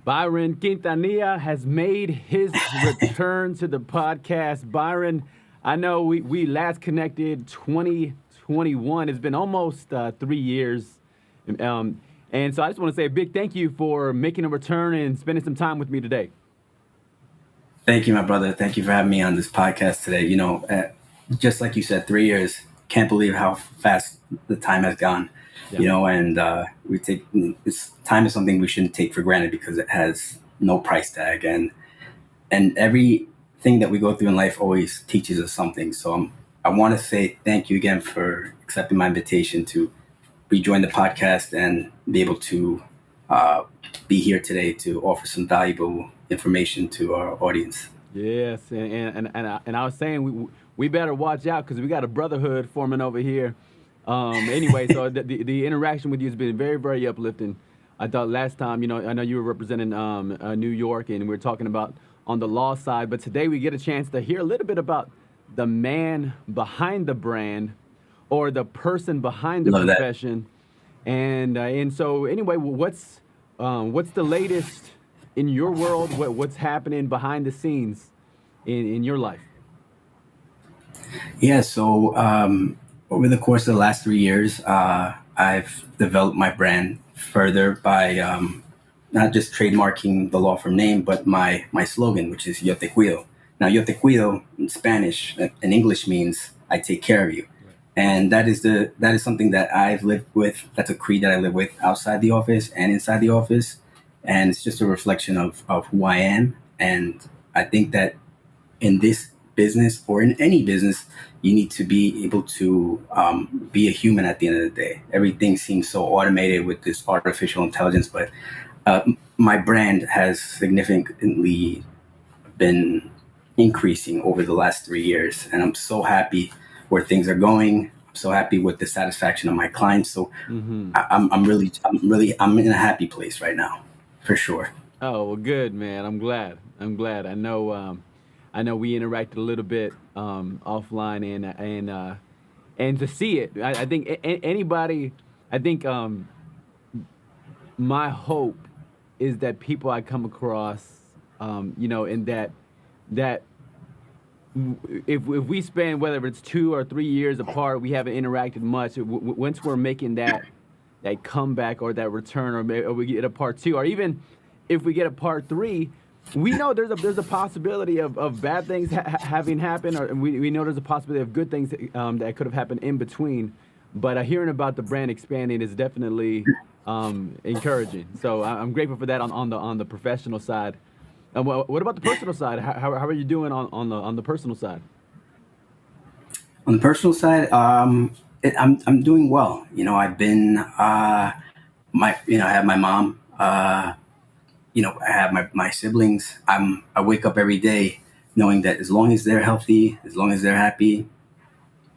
Byron Quintanilla has made his return to the podcast. Byron, I know we last connected 2021. It's been almost 3 years. And so I just want to say a big thank you for making a return and spending some time with me today. Thank you, my brother. Thank you for having me on this podcast today. Just like you said, 3 years. Can't believe how fast the time has gone. Yeah. And we take time is something we shouldn't take for granted because it has no price tag, and everything that we go through in life always teaches us something. So I want to say thank you again for accepting my invitation to rejoin the podcast and be able to be here today to offer some valuable information to our audience. Yes, and I was saying we better watch out because we got a brotherhood forming over here. Anyway, so the interaction with you has been very, very uplifting. I thought last time, I know you were representing New York, and we were talking about on the law side, but today we get a chance to hear a little bit about the man behind the brand or the person behind the profession. And so anyway, what's the latest in your world? What's happening behind the scenes in your life? Yeah, so over the course of the last 3 years, I've developed my brand further by not just trademarking the law firm name, but my slogan, which is Yo te cuido. Now, Yo te cuido in Spanish, in English, means I take care of you. And that is something that I've lived with. That's a creed that I live with outside the office and inside the office. And it's just a reflection of who I am. And I think that in this business or in any business, you need to be able to be a human at the end of the day. Everything seems so automated with this artificial intelligence, but my brand has significantly been increasing over the last 3 years. And I'm so happy where things are going. I'm so happy with the satisfaction of my clients. So I'm in a happy place right now, for sure. Oh, well, good, man. I'm glad. I know we interacted a little bit offline, and to see it, I think anybody. I think my hope is that people I come across, and that if we spend whether it's 2 or 3 years apart, we haven't interacted much. Once we're making that comeback or that return, or we get a part 2, or even if we get a part 3. We know there's a possibility of bad things having happened, or we know there's a possibility of good things that could have happened in between. But hearing about the brand expanding is definitely encouraging. So I'm grateful for that on the professional side. What about the personal side? How are you doing on the personal side? On the personal side, I'm doing well. I've been I have my mom. I have my siblings. I wake up every day knowing that as long as they're healthy, as long as they're happy,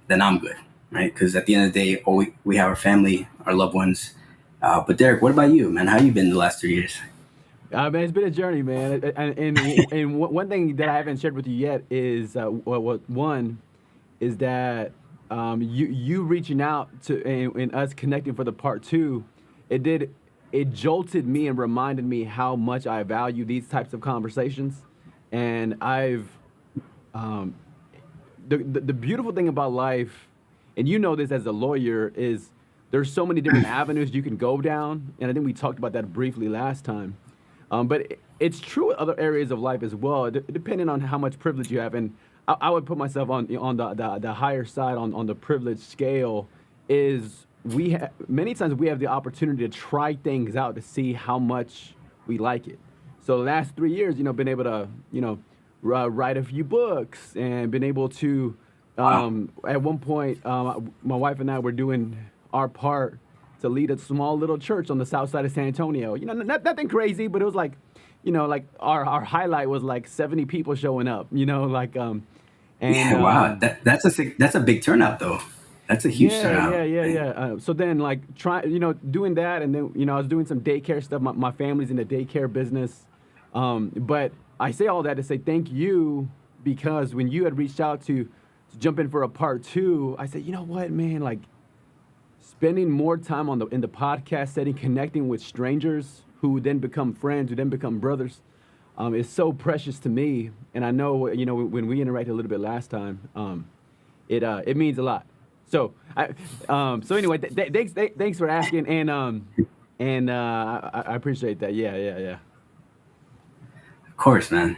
then I'm good, right? Because at the end of the day, we have our family, our loved ones. But Derek, what about you, man? How you been the last 3 years? Man, it's been a journey, man. And one thing that I haven't shared with you yet is one is that you reaching out to and us connecting for the part 2. It jolted me and reminded me how much I value these types of conversations. And I've the beautiful thing about life, and you know this as a lawyer, is there's so many different avenues you can go down. And I think we talked about that briefly last time. But it's true in other areas of life as well, depending on how much privilege you have. And I would put myself on the higher side on the privilege scale. Is many times we have the opportunity to try things out to see how much we like it. So the last 3 years, been able to, write a few books and been able to, at one point, my wife and I were doing our part to lead a small little church on the south side of San Antonio. Nothing crazy, but it was like, our highlight was like 70 people showing up, and wow, that's a big turnout though. That's a huge turnout. Yeah. So then, doing that, and then, I was doing some daycare stuff. My family's in the daycare business, but I say all that to say thank you, because when you had reached out to jump in for a part two, I said, you know what, man, like spending more time in the podcast setting, connecting with strangers who then become friends, who then become brothers, is so precious to me. And I know, when we interacted a little bit last time, it means a lot. So, so anyway, thanks for asking, and I appreciate that. Yeah. Of course, man.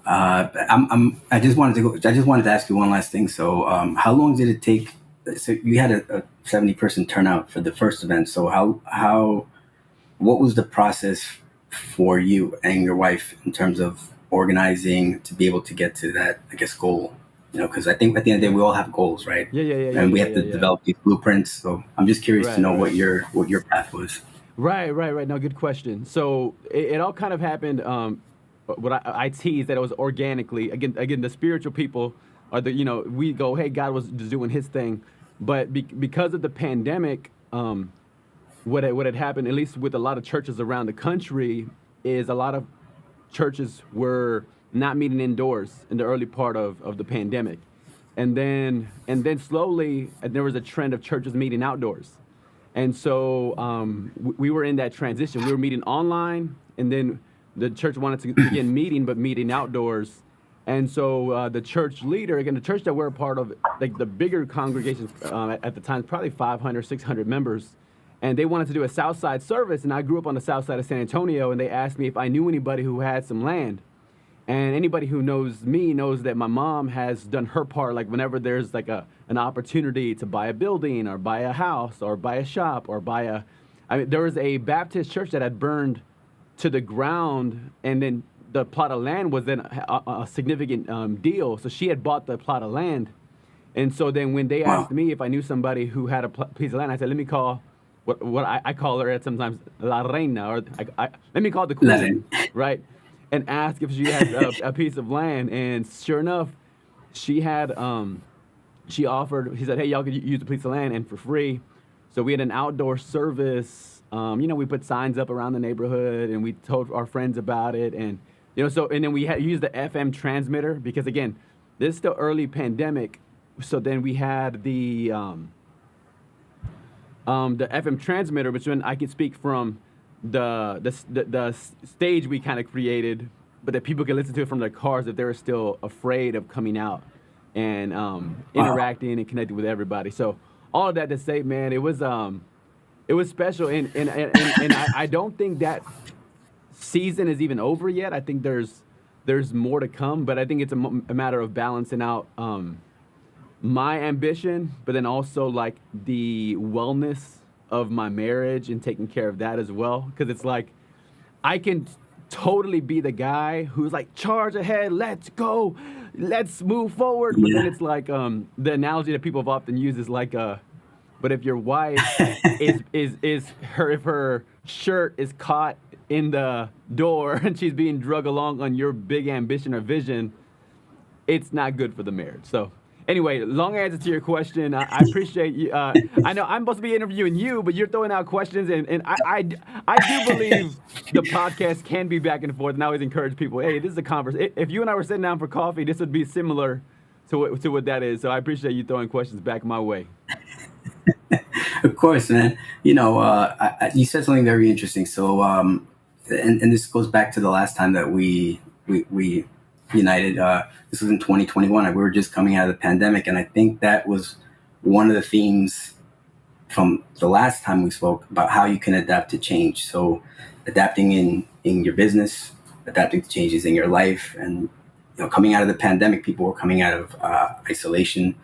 I just wanted to go. I just wanted to ask you one last thing. So, how long did it take? So you had a 70-person turnout for the first event. So what was the process for you and your wife in terms of organizing to be able to get to that, I guess, goal? Because I think at the end of the day, we all have goals, right? Yeah. And we have to develop these blueprints. So I'm just curious to know what your path was. Right. No, good question. So it all kind of happened. What I tease that it was organically. Again, the spiritual people are we go, hey, God was just doing His thing, but because of the pandemic, what had happened, at least with a lot of churches around the country, is a lot of churches were not meeting indoors in the early part of the pandemic, and then slowly there was a trend of churches meeting outdoors, and so we were in that transition. We were meeting online, and then the church wanted to begin meeting, but meeting outdoors. And so the church leader, again, the church that we're a part of, like the bigger congregations at the time, probably 500, 600 members, and they wanted to do a South Side service. And I grew up on the South Side of San Antonio, and they asked me if I knew anybody who had some land. And anybody who knows me knows that my mom has done her part. Like whenever there's like an opportunity to buy a building or buy a house or buy a shop or there was a Baptist church that had burned to the ground, and then the plot of land was then a significant deal. So she had bought the plot of land. And so then when they asked me if I knew somebody who had a piece of land, I said, let me call what I call her at sometimes La Reina, or let me call the queen, right? And ask if she had a piece of land. And sure enough, she had, she said, hey, y'all could use a piece of land and for free. So we had an outdoor service. We put signs up around the neighborhood, and we told our friends about it. And, and then we had used the FM transmitter because, again, this is still early pandemic. So then we had the FM transmitter, which when I could speak from the stage we kind of created, but that people could listen to it from their cars if they were still afraid of coming out and interacting and connecting with everybody. So all of that to say, man, it was special, and I don't think that season is even over yet. I think there's more to come, but I think it's a matter of balancing out my ambition, but then also like the wellness of my marriage and taking care of that as well. Because it's like I can totally be the guy who's like, charge ahead, let's go, let's move forward. But then it's like the analogy that people have often used is like but if your wife if her shirt is caught in the door and she's being drug along on your big ambition or vision, it's not good for the marriage. So anyway, long answer to your question. I appreciate you. I know I'm supposed to be interviewing you, but you're throwing out questions, and I do believe the podcast can be back and forth. And I always encourage people, hey, this is a conversation. If you and I were sitting down for coffee, this would be similar to what that is. So I appreciate you throwing questions back my way. Of course, man. You said something very interesting. So, and this goes back to the last time that we united. This was in 2021. We were just coming out of the pandemic, and I think that was one of the themes from the last time we spoke about how you can adapt to change. So, adapting in your business, adapting to changes in your life, and coming out of the pandemic, people were coming out of isolation.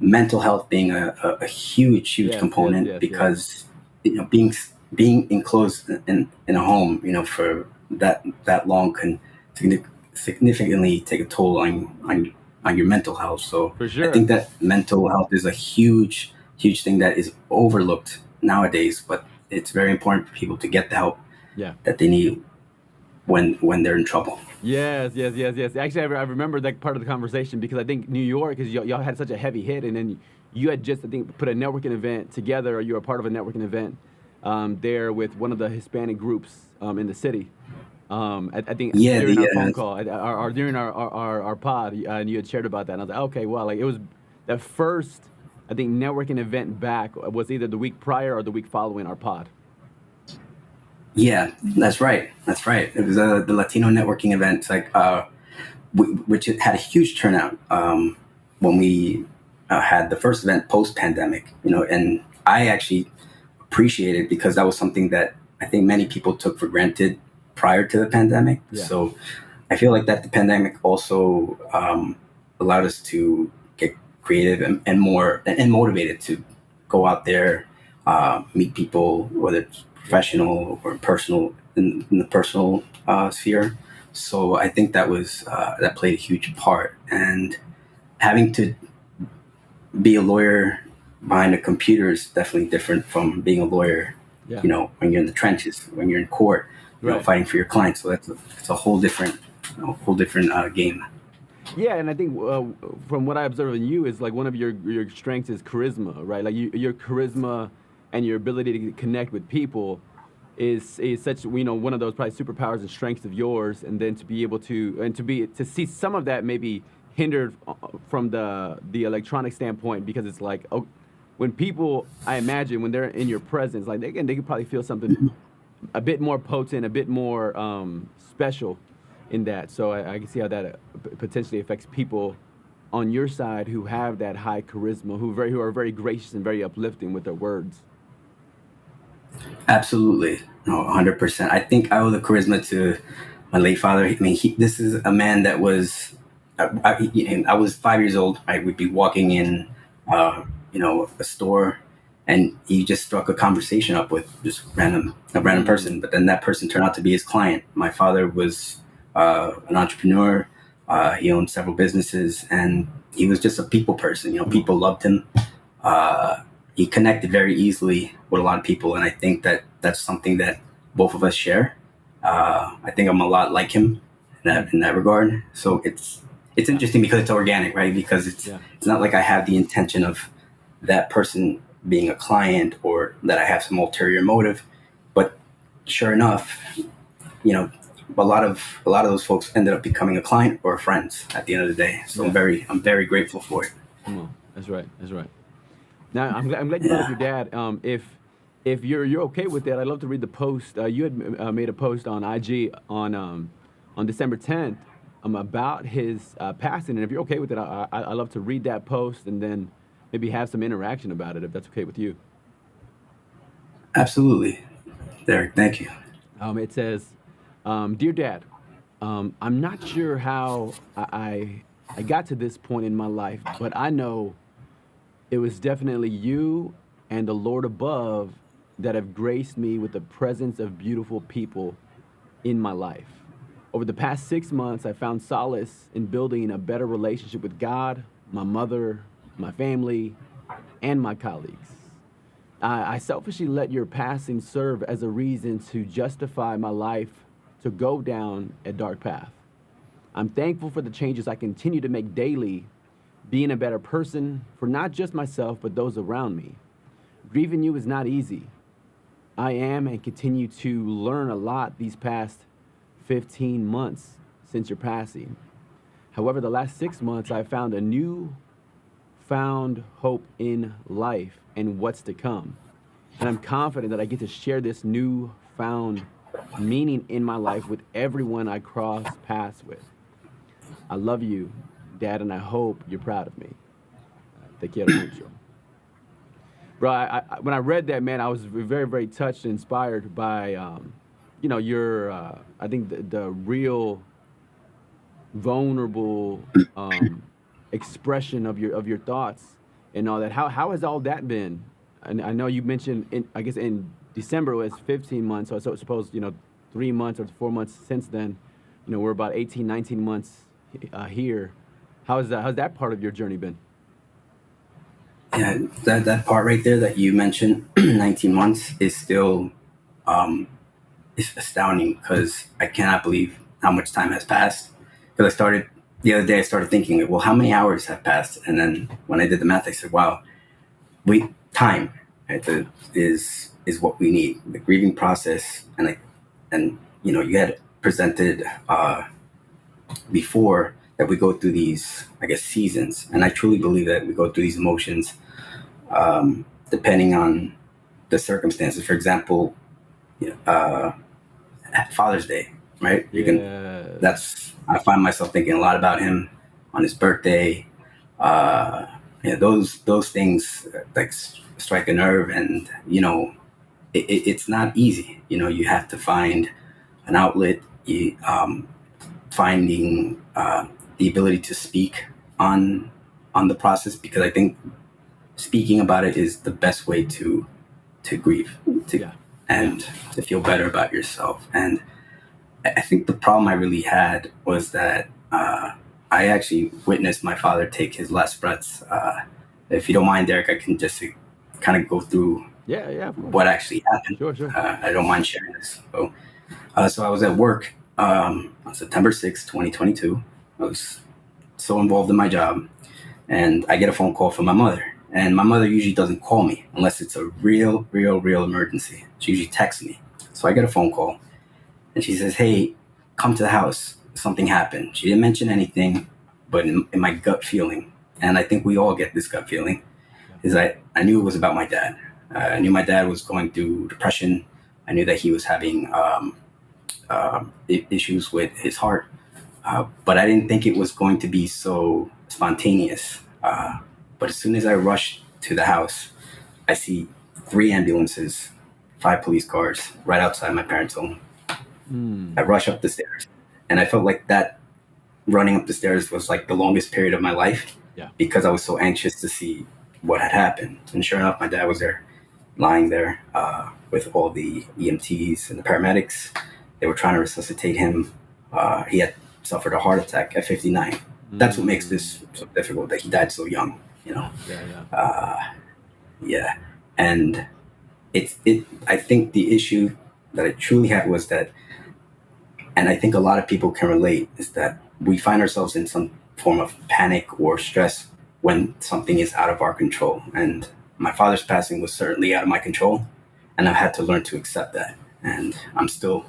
Mental health being a huge component because being enclosed in a home for that long can significantly take a toll on your mental health. So for sure. I think that mental health is a huge thing that is overlooked nowadays, but it's very important for people to get the help that they need when they're in trouble. Yes. Actually, I remember that part of the conversation because I think New York, because y'all had such a heavy hit, and then you had just, I think, put a networking event together, or you were a part of a networking event there with one of the Hispanic groups in the city. I think Yeah, during our the phone call, or during our pod, and you had shared about that. And I was like, okay, well, like it was the first, I think, networking event back was either the week prior or the week following our pod. yeah, that's right. That's right. It was the Latino networking event, like which had a huge turnout when we had the first event post pandemic. And I actually appreciate it because that was something that I think many people took for granted prior to the pandemic. Yeah, So I feel like that the pandemic also allowed us to get creative and more and motivated to go out there, meet people, whether it's yeah, professional or personal in the personal sphere. So I think that played a huge part. And having to be a lawyer behind a computer is definitely different from being a lawyer, yeah. when you're in the trenches, when you're in court, Right. fighting for your clients. So it's a whole different game. Yeah, and I think from what I observe in you is like one of your strengths is charisma, right? Like your charisma and your ability to connect with people is such one of those probably superpowers and strengths of yours, and then to be able to to see some of that maybe hindered from the electronic standpoint because it's like when people I imagine when they're in your presence like they can probably feel something a bit more potent, a bit more special in that. So I can see how that potentially affects people on your side who have that high charisma, who are very gracious and very uplifting with their words. Absolutely, no, 100%. I think I owe the charisma to my late father. I mean, this is a man that was. I was 5 years old. I would be walking in, a store, and he just struck a conversation up with just a random Mm, person. But then that person turned out to be his client. My father was an entrepreneur. He owned several businesses, and he was just a people person. come on. People loved him. uh, he connected very easily with a lot of people, and I think that that's something that both of us share. I think I'm a lot like him Mm, in that regard. So it's yeah, interesting because it's organic, right? Because yeah, it's not like I have the intention of that person being a client or that I have some ulterior motive, but sure enough, you know, a lot of those folks ended up becoming a client or friends at the end of the day. So yeah. I'm very grateful for it. Come on. That's right. That's right. Now I'm glad you brought up Yeah, your dad. If you're okay with that, I'd love to read the post. You had made a post on IG on December 10th about his passing, and if you're okay with it, I'd love to read that post and then maybe have some interaction about it, if that's okay with you. absolutely. Derek, thank you. It says, "Dear Dad, I'm not sure how I got to this point in my life, but I know it was definitely you and the Lord above that have graced me with the presence of beautiful people in my life. Over the past 6 months, I found solace in building a better relationship with God, my mother, my family, and my colleagues. I selfishly let your passing serve as a reason to justify my life to go down a dark path. I'm thankful for the changes I continue to make daily, being a better person for not just myself, but those around me. Grieving you is not easy. I am and continue to learn a lot these past 15 months since your passing. However, the last 6 months, I found a new found hope in life and what's to come. And I'm confident that I get to share this new found meaning in my life with everyone I cross paths with. I love you, Dad, and I hope you're proud of me. Te quiero mucho. Bro, when I read that, man, I was very, very touched and inspired by, your, I think the real vulnerable expression of your thoughts and all that. How has all that been? And I know you mentioned, I guess in December it was 15 months, so I suppose, 3 months or 4 months since then, we're about 18, 19 months here. How's that part of your journey been? Yeah, that part right there that you mentioned, 19 months, is still um, is astounding because I cannot believe how much time has passed. Because the other day, I started thinking, well, how many hours have passed? And then when I did the math, I said, wow, time, right, is what we need. The grieving process, and you had presented before, that we go through these, I guess, seasons, and I truly believe that we go through these emotions depending on the circumstances. For example, uh, Father's Day, right? You can. Yes. That's. I find myself thinking a lot about him on his birthday. Uh, those things like strike a nerve, and it's not easy. You have to find an outlet. Finding the ability to speak on the process, because I think speaking about it is the best way to grieve, to Yeah. Yeah. and to feel better about yourself. And I think the problem I really had was that I actually witnessed my father take his last breaths. If you don't mind, Derek, I can just kind of go through Yeah. Yeah. Of course. what actually happened. Sure. Sure. I don't mind sharing this. So I was at work on September 6th, 2022. I was so involved in my job, and I get a phone call from my mother. And my mother usually doesn't call me unless it's a real, real, real emergency. She usually texts me. So I get a phone call, and she says, "Hey, come to the house. Something happened." She didn't mention anything, but in my gut feeling, and I think we all get this gut feeling, is that I knew it was about my dad. I knew my dad was going through depression. I knew that he was having issues with his heart, but I didn't think it was going to be so spontaneous. But as soon as I rush to the house, I see 3 ambulances, 5 police cars right outside my parents' home. I rush up the stairs, and I felt like that running up the stairs was like the longest period of my life, Yeah. because I was so anxious to see what had happened. And sure enough, my dad was there, lying there with all the EMTs and the paramedics. They were trying to resuscitate him. He had suffered a heart attack at 59. That's what makes this so difficult, that he died so young. Yeah. Yeah. Yeah, and I think the issue that I truly had was that, and I think a lot of people can relate, is that we find ourselves in some form of panic or stress when something is out of our control. And my father's passing was certainly out of my control, and I've had to learn to accept that. And I'm still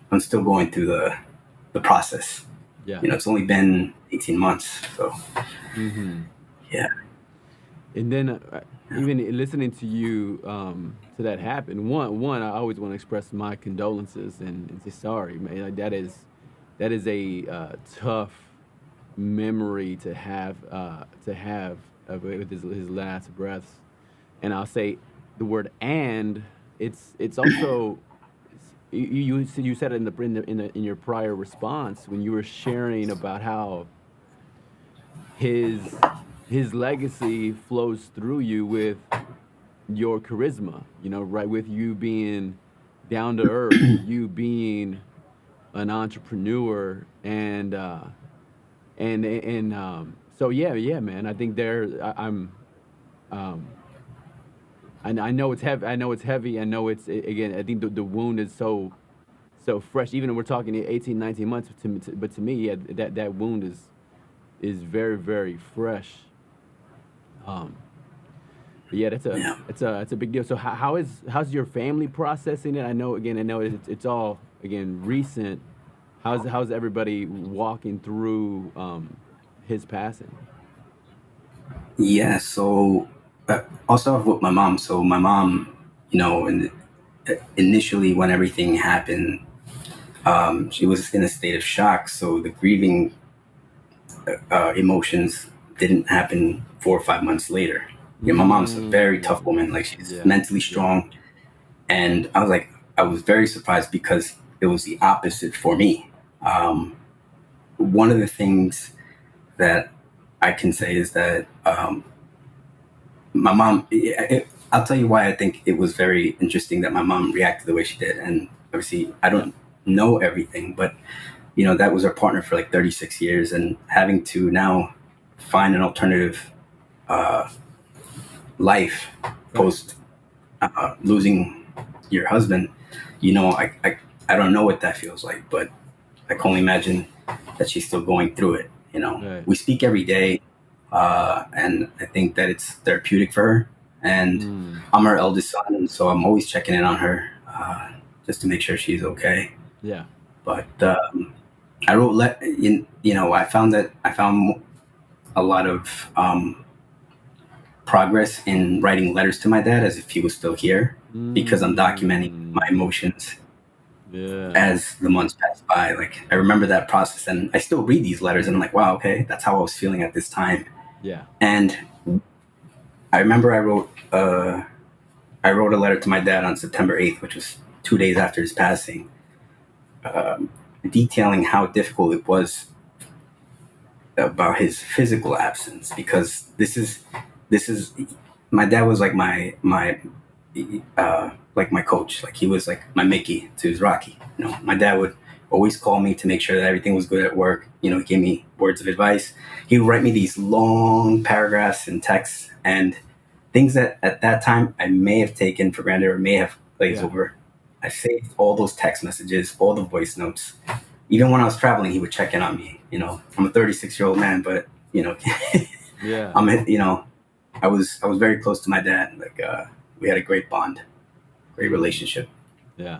going through the process. Yeah. It's only been 18 months, so yeah. And then even listening to you to that happen, one I always want to express my condolences and say sorry, man. Like, that is a tough memory to have with his last breaths. And I'll say the word "and." It's also you said it in your prior response when you were sharing about how his legacy flows through you with your charisma, right? With you being down to earth, you being an entrepreneur, and so yeah, man. I think I know it's heavy. I know it's heavy. I know again. I think the wound is so fresh. Even if we're talking 18, 19 months, but to me, yeah, that wound is very, very fresh. But yeah, it's a big deal. So how's your family processing it? I know it's all again recent. How's everybody walking through his passing? Yeah, so I'll start off with my mom. So my mom, initially when everything happened, she was in a state of shock. So the grieving emotions didn't happen 4 or 5 months later. My mom's a very tough woman. Like, she's Yeah. mentally strong, and I was very surprised because it was the opposite for me. One of the things that I can say is that my mom. I'll tell you why I think it was very interesting that my mom reacted the way she did. And obviously, I don't know everything, but that was her partner for like 36 years, and having to now find an alternative life post losing your husband. I don't know what that feels like, but I can only imagine that she's still going through it. Right. We speak every day, and I think that it's therapeutic for her. And I'm her eldest son, and so I'm always checking in on her just to make sure she's okay. Yeah. But I wrote in, I found that I found a lot of progress in writing letters to my dad as if he was still here, because I'm documenting my Mm, emotions yeah. as the months pass by. Like, I remember that process, and I still read these letters, and I'm like, wow, okay, that's how I was feeling at this time. Yeah. And I remember I wrote a letter to my dad on September 8th, which was 2 days after his passing, detailing how difficult it was about his physical absence, because this is my dad was like like my coach. Like, he was like my Mickey to his Rocky. My dad would always call me to make sure that everything was good at work. He gave me words of advice. He would write me these long paragraphs and texts, and things that at that time I may have taken for granted or may have glazed Yeah. over. I saved all those text messages, all the voice notes. Even when I was traveling, he would check in on me. I'm a 36-year-old man, but Yeah. I was very close to my dad. Like, we had a great bond, great Mm, relationship. yeah.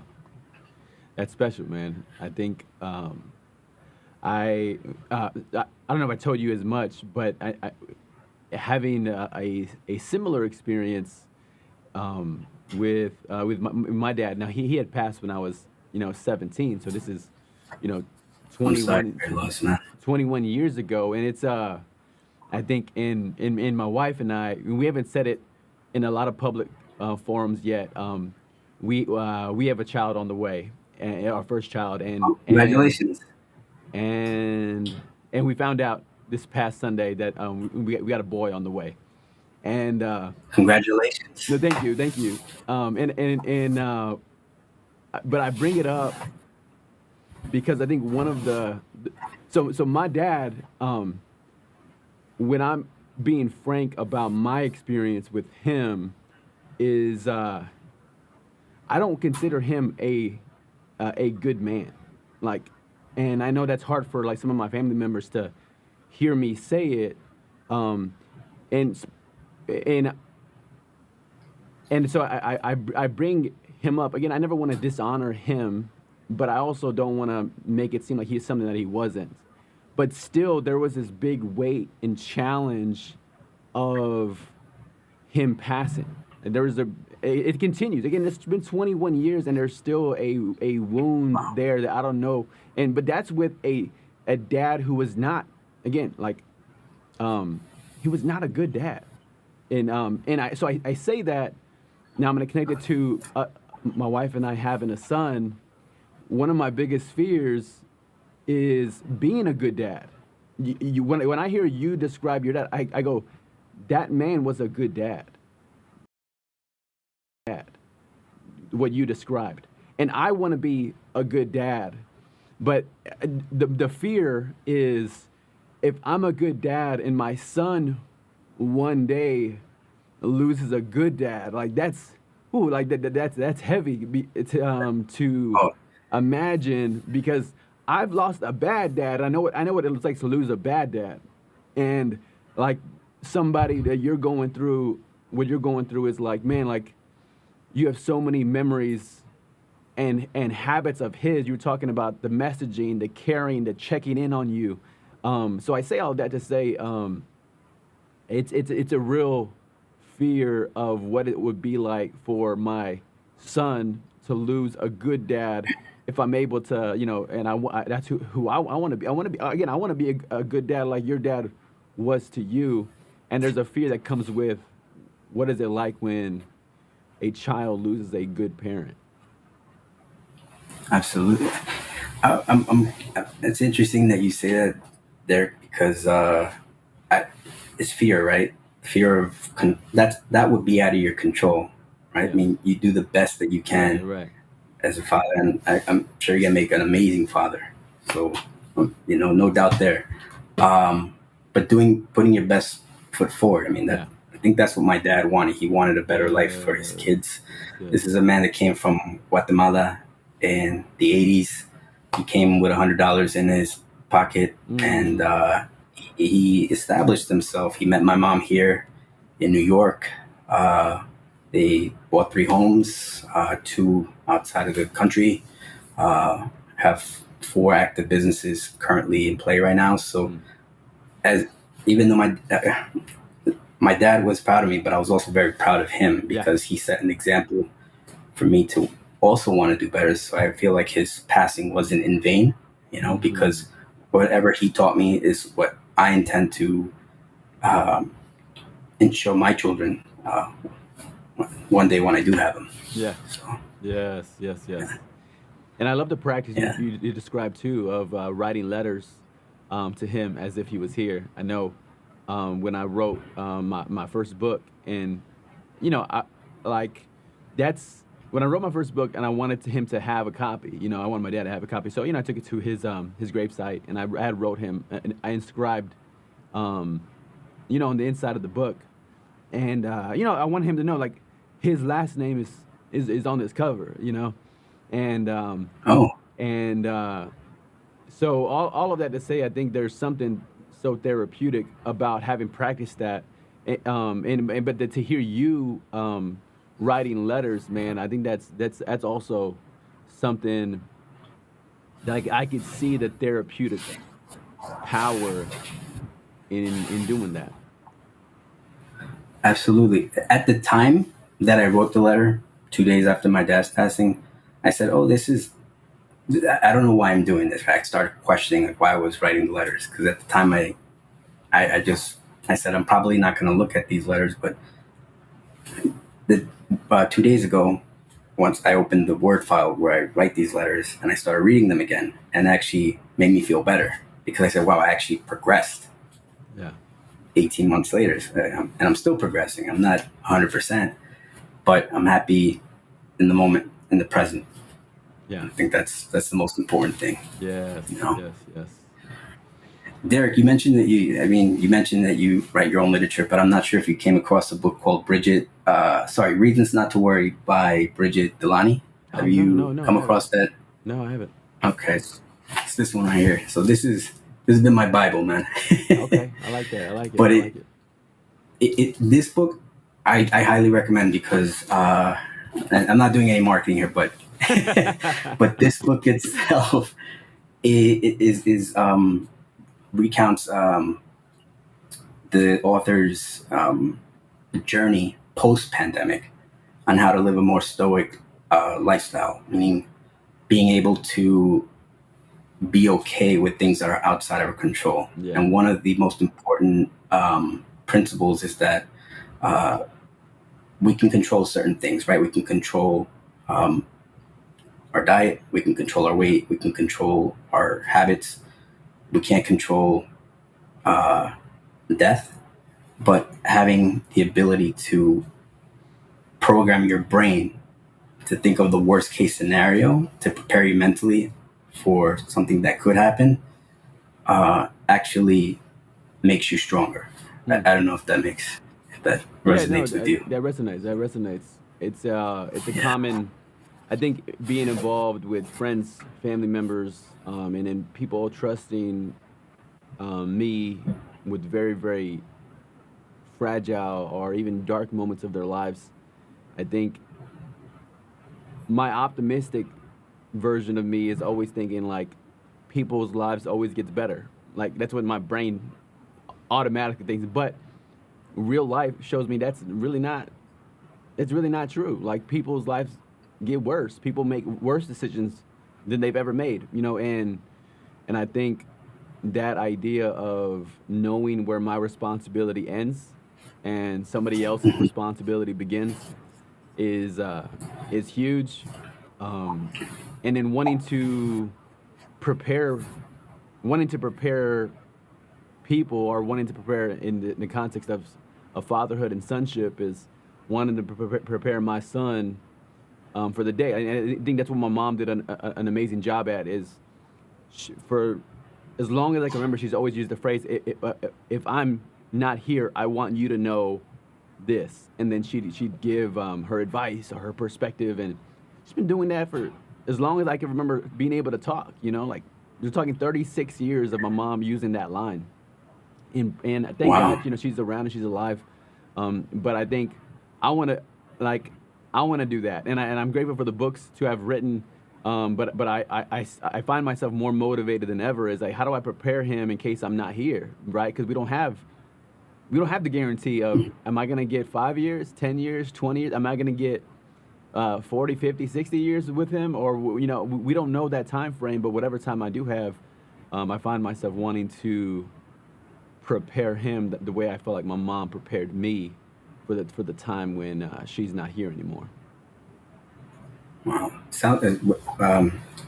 That's special, man. I think I I don't know if I told you as much, but having a similar experience with my dad. Now he had passed when I was 17, so this is you know I'm sorry 21 for your loss, man. 21 years ago, and it's I think in my wife and I, we haven't said it in a lot of public forums yet. We have a child on the way, and our first child, and Oh, and congratulations. and and we found out this past Sunday that we got a boy on the way, and Congratulations. no, thank you. But I bring it up because I think one of so my dad, when I'm being frank about my experience with him, is I don't consider him a good man, like, and I know that's hard for like some of my family members to hear me say it, um, and and and so I bring him up again. I never want to dishonor him, but I also don't want to make it seem like he's something that he wasn't. But still, there was this big weight and challenge of him passing. And there was it continues. Again, it's been 21 years and there's still a wound Wow. there that I don't know. But that's with a dad who was not, again, like, um, he was not a good dad. And I say that now I'm going to connect it to my wife and I having a son. One of my biggest fears is being a good dad. When I hear you describe your dad, I go, that man was a good dad. What you described, and I want to be a good dad, but the fear is if I'm a good dad and my son one day loses a good dad, like that's ooh, like that's heavy to Oh, imagine because I've lost a bad dad. I know what it looks like to lose a bad dad, and like somebody that you're going through, what you're going through is like, man, like you have so many memories and habits of his. You're talking about the messaging, the caring, the checking in on you. So I say all that to say it's a real fear of what it would be like for my son to lose a good dad if I'm able to, and that's who I want to be. I want to be again. I want to be a good dad like your dad was to you. And there's a fear that comes with what is it like when a child loses a good parent. absolutely. It's interesting that you say that, Derek, because I, it's fear, right? Fear of that would be out of your control, right? I Yeah. mean, you do the best that you Right. can Right. as a father, and I'm sure you're gonna make an amazing father. So, no doubt there. But putting your best foot forward. I mean, that Yeah. I think that's what my dad wanted. He wanted a better life for his Yes. kids. That's good. This is a man that came from Guatemala in the '80s. He came with $100 in his pocket, and Mm. he established himself. He met my mom here in New York. They bought 3 homes, 2 outside of the country. Have 4 active businesses currently in play right now. So Mm. as even though my dad was proud of me, but I was also very proud of him Yeah. because he set an example for me to also want to do better. So I feel like his passing wasn't in vain, Hmm. because whatever he taught me is what I intend to um, and show my children one day when I do have them. Yeah. So Yes. Yes. Yes. And I love the practice yeah, you described too of writing letters to him as if he was here. I know when I wrote my first book, and I like that's when I wrote my first book, and I wanted him to have a copy. I wanted my dad to have a copy. So I took it to his gravesite, and I had wrote him, and I inscribed, um, on the inside of the book, and I want him to know like his last name is on this cover. And oh, and so all of that to say, I think there's something so therapeutic about having practiced that, and but to hear you writing letters, man, I think that's also something that I could see the therapeutic power in doing that. absolutely. At the time that I wrote the letter, 2 days after my dad's passing, I said, "Oh, this is." I don't know why I'm doing this. I started questioning like why I was writing the letters because at the time I just I said I'm probably not going to look at these letters, but the 2 days ago, once I opened the Word file where I write these letters and I started reading them again, and it actually made me feel better because I said, "Wow, I actually progressed." Yeah, 18 months later, and I'm still progressing. I'm not 100%, but I'm happy in the moment, in the present. yeah, I think that's the most important thing. yes, You know, yes, yes. Derek, you mentioned that you mentioned that you write your own literature, but I'm not sure if you came across a book called Reasons Not to Worry by Bridget Delany. Oh, Have no, no, you no, I come haven't. across that? No, I haven't. Okay, it's this one right here. So this has been my Bible, man. Okay, I like that. I like it. But I like it. this book I highly recommend because and I'm not doing any marketing here, but but this book itself is recounts the author's journey post pandemic on how to live a more stoic lifestyle, meaning being able to be okay with things that are outside of our control. Yeah. And one of the most important principles is that uh, we can control certain things, right? We can control um, our diet, we can control our weight, we can control our habits. We can't control uh, death, but having the ability to program your brain to think of the worst case scenario to prepare you mentally for something that could happen actually makes you stronger. Hmm. I don't know if that Yeah, no, resonates with you. that resonates. That resonates. It's a Yeah. common. I think being involved with friends, family members, and then people trusting me with very, very fragile or even dark moments of their lives. I think my optimistic version of me is always thinking like people's lives always gets better. Like that's what my brain automatically thinks. But real life shows me that's really not. It's really not true. Like people's lives get worse. People make worse decisions than they've ever made. And I think that idea of knowing where my responsibility ends and somebody else's responsibility begins is uh, is huge. Um, and then prepare, wanting to prepare people, or wanting to prepare in the context of fatherhood and sonship, is wanting to prepare my son for the day. And I think that's what my mom did an amazing job at. Is for as long as I can remember, she's always used the phrase, "If I'm not here, I want you to know this," and then she'd give her advice or her perspective, and she's been doing that for as long as I can remember being able to talk. Like we're talking 36 years of my mom using that line, and thank God, Wow. she's around and she's alive. But I think I want to like I want to do that, and I'm grateful for the books to have written But I find myself more motivated than ever. Is like, how do I prepare him in case I'm not here, right? Because we don't have the guarantee of, am I gonna get 5 years, 10 years, 20 years? Am I gonna get 40, 50, 60 years with him? Or we don't know that time frame. But whatever time I do have, I find myself wanting to prepare him the way I felt like my mom prepared me for the time when she's not here anymore. Wow.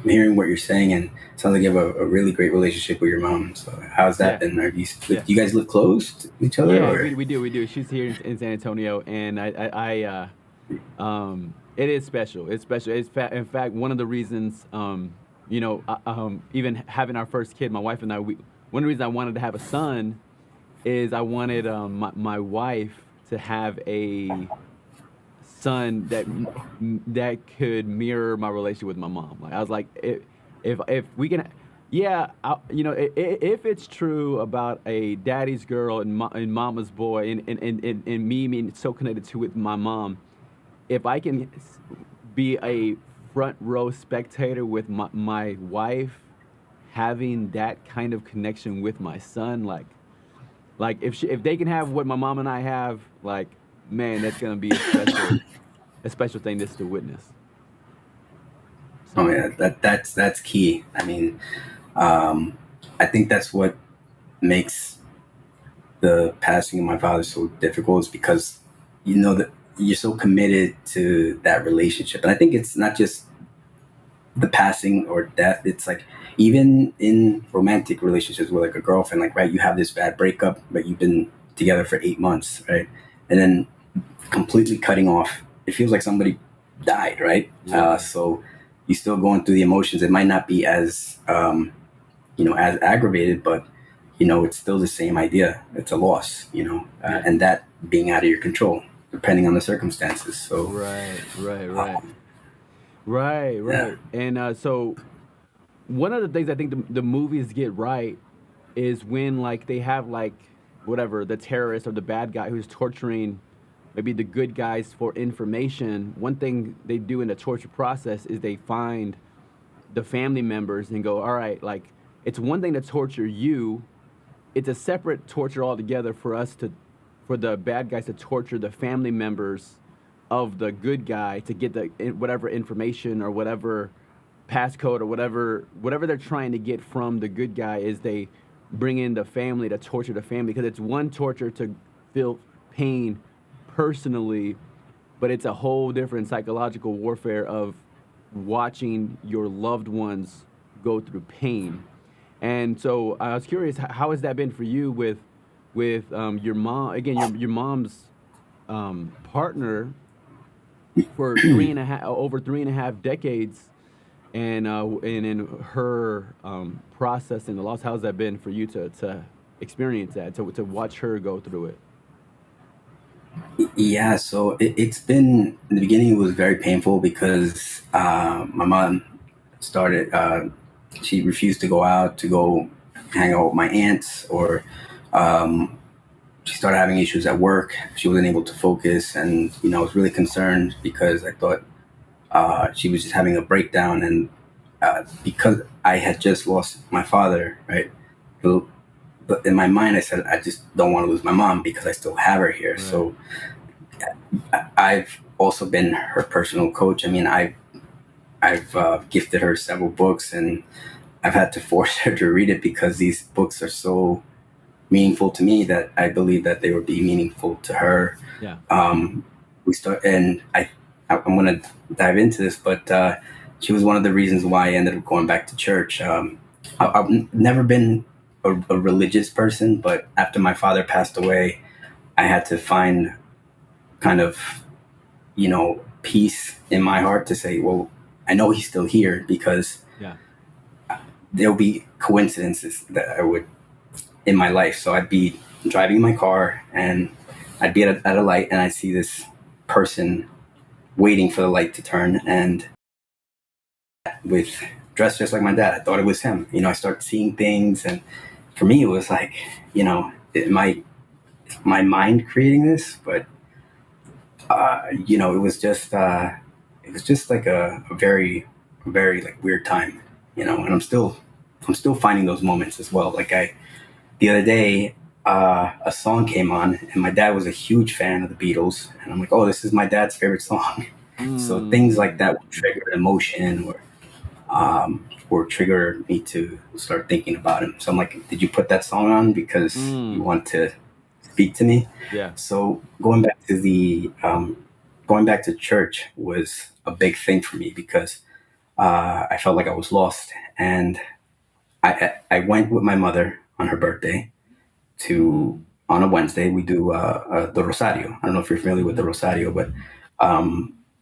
Hearing what you're saying, and sounds like you have a really great relationship with your mom. So how's that Yeah, been? Do yeah. you guys live close to each other, Yeah, or? we do. She's here in San Antonio, and it is special. It's special. In fact, one of the reasons, even having our first kid, my wife and I, one of the reasons I wanted to have a son is I wanted my wife to have a son that could mirror my relationship with my mom. Like I was like, if we can, yeah, if it's true about a daddy's girl and mama's boy, and me being so connected to with my mom, if I can be a front row spectator with my wife having that kind of connection with my son, like if they can have what my mom and I have, like, man, that's gonna be a special thing just to witness. Oh So yeah, that's key. I mean, um, I think that's what makes the passing of my father so difficult, is because you know that you're so committed to that relationship, and I think it's not just the passing or death. It's like even in romantic relationships with like a girlfriend, like right, you have this bad breakup, but you've been together for 8 months, right, and then completely cutting off. It feels like somebody died, right? yeah, So you're still going through the emotions. It might not be as as aggravated, but it's still the same idea. It's a loss, yeah, and that being out of your control, depending on the circumstances. So right, right, right, um, right, yeah. right. And so one of the things I think the movies get right is when like they have like whatever the terrorist or the bad guy who's torturing maybe the good guys for information. One thing they do in the torture process is they find the family members and go, all right, like it's one thing to torture you, it's a separate torture altogether for the bad guys to torture the family members of the good guy to get whatever information or whatever passcode or whatever they're trying to get from the good guy is they bring in the family to torture the family because it's one torture to feel pain personally, but it's a whole different psychological warfare of watching your loved ones go through pain. And so I was curious, how has that been for you with your mom? Again, your mom's partner for over 3.5 decades, and in her processing the loss. How's that been for you to experience that, to watch her go through it? Yeah, so it's been in the beginning. It was very painful because my mom started. She refused to go out to go hang out with my aunts, or um, she started having issues at work. She wasn't able to focus, and I was really concerned because I thought she was just having a breakdown, and because I had just lost my father, right? But in my mind, I said I just don't want to lose my mom because I still have her here. Right. So I've also been her personal coach. I mean, I've gifted her several books, and I've had to force her to read it because these books are so meaningful to me that I believe that they would be meaningful to her. Yeah. Um, we start, and I'm going to dive into this, but she was one of the reasons why I ended up going back to church. I've never been a religious person, but after my father passed away, I had to find kind of peace in my heart to say, well, I know he's still here because Yeah. there'll be coincidences that I would in my life. So I'd be driving my car and I'd be at a light and I'd see this person waiting for the light to turn, and with dressed just like my dad, I thought it was him. I started seeing things, and for me, it was like, my mind creating this, but it was just like a very a very like weird time, and I'm still finding those moments as well. Like the other day, a song came on, and my dad was a huge fan of the Beatles, and I'm like, oh, this is my dad's favorite song. So things like Mm. that will trigger emotion, or trigger me to start thinking about him. So I'm like, did you put that song on because you Mm. want to speak to me? Yeah. So going back to church was a big thing for me because I felt like I was lost, and I went with my mother on her birthday to Mm. on a Wednesday. We do the Rosario. I don't know if you're familiar with the Mm-hmm. Rosario, but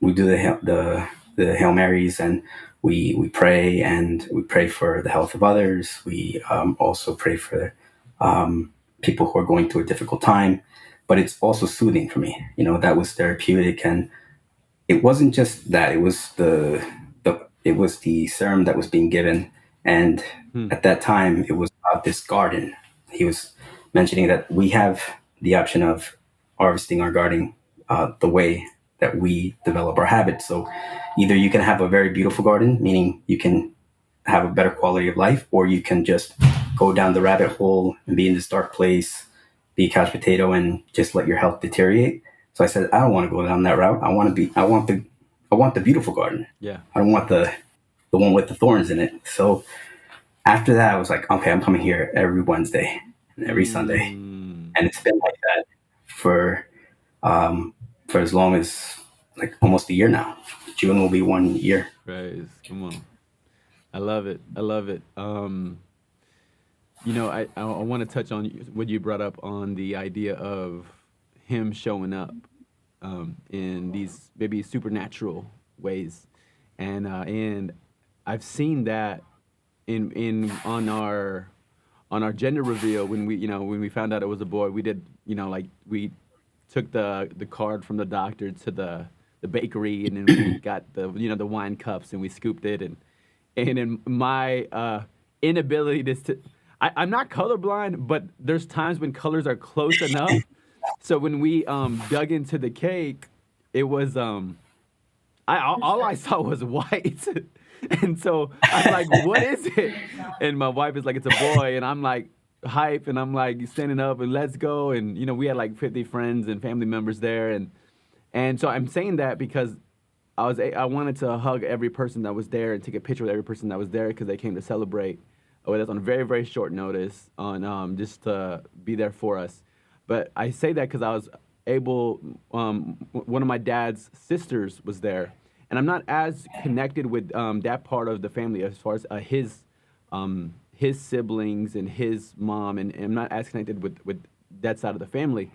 we do the Hail Marys, and we pray, and we pray for the health of others. We also pray for people who are going through a difficult time. But it's also soothing for me. That was therapeutic, and it wasn't just that. It was the serum that was being given, and Hmm. at that time it was about this garden. He was mentioning that we have the option of harvesting our garden the way that we develop our habits. So either you can have a very beautiful garden, meaning you can have a better quality of life, or you can just go down the rabbit hole and be in this dark place, be a couch potato, and just let your health deteriorate. So I said, I don't want to go down that route. I want the beautiful garden. Yeah. I don't want the one with the thorns in it. So after that, I was like, okay, I'm coming here every Wednesday and every Sunday, Mm. and it's been like that for um, for as long as like almost a year now. June will be 1 year. Praise. Come on. I love it. I love it. I want to touch on what you brought up on the idea of him showing up in these maybe supernatural ways, and I've seen that in on our gender reveal when we found out it was a boy. We did like we took the card from the doctor to the bakery, and then we got the wine cups, and we scooped it, and in my inability I'm not colorblind, but there's times when colors are close enough. So when we dug into the cake, it was all I saw was white. And so I'm like, what is it? And my wife is like, it's a boy. And I'm like, hype. And I'm like, standing up and let's go. And, we had like 50 friends and family members there. And so I'm saying that because I wanted to hug every person that was there and take a picture with every person that was there because they came to celebrate with us on very, very short notice on just to be there for us. But I say that because I was able, one of my dad's sisters was there. And I'm not as connected with that part of the family as far as his siblings and his mom, and I'm not as connected with that side of the family.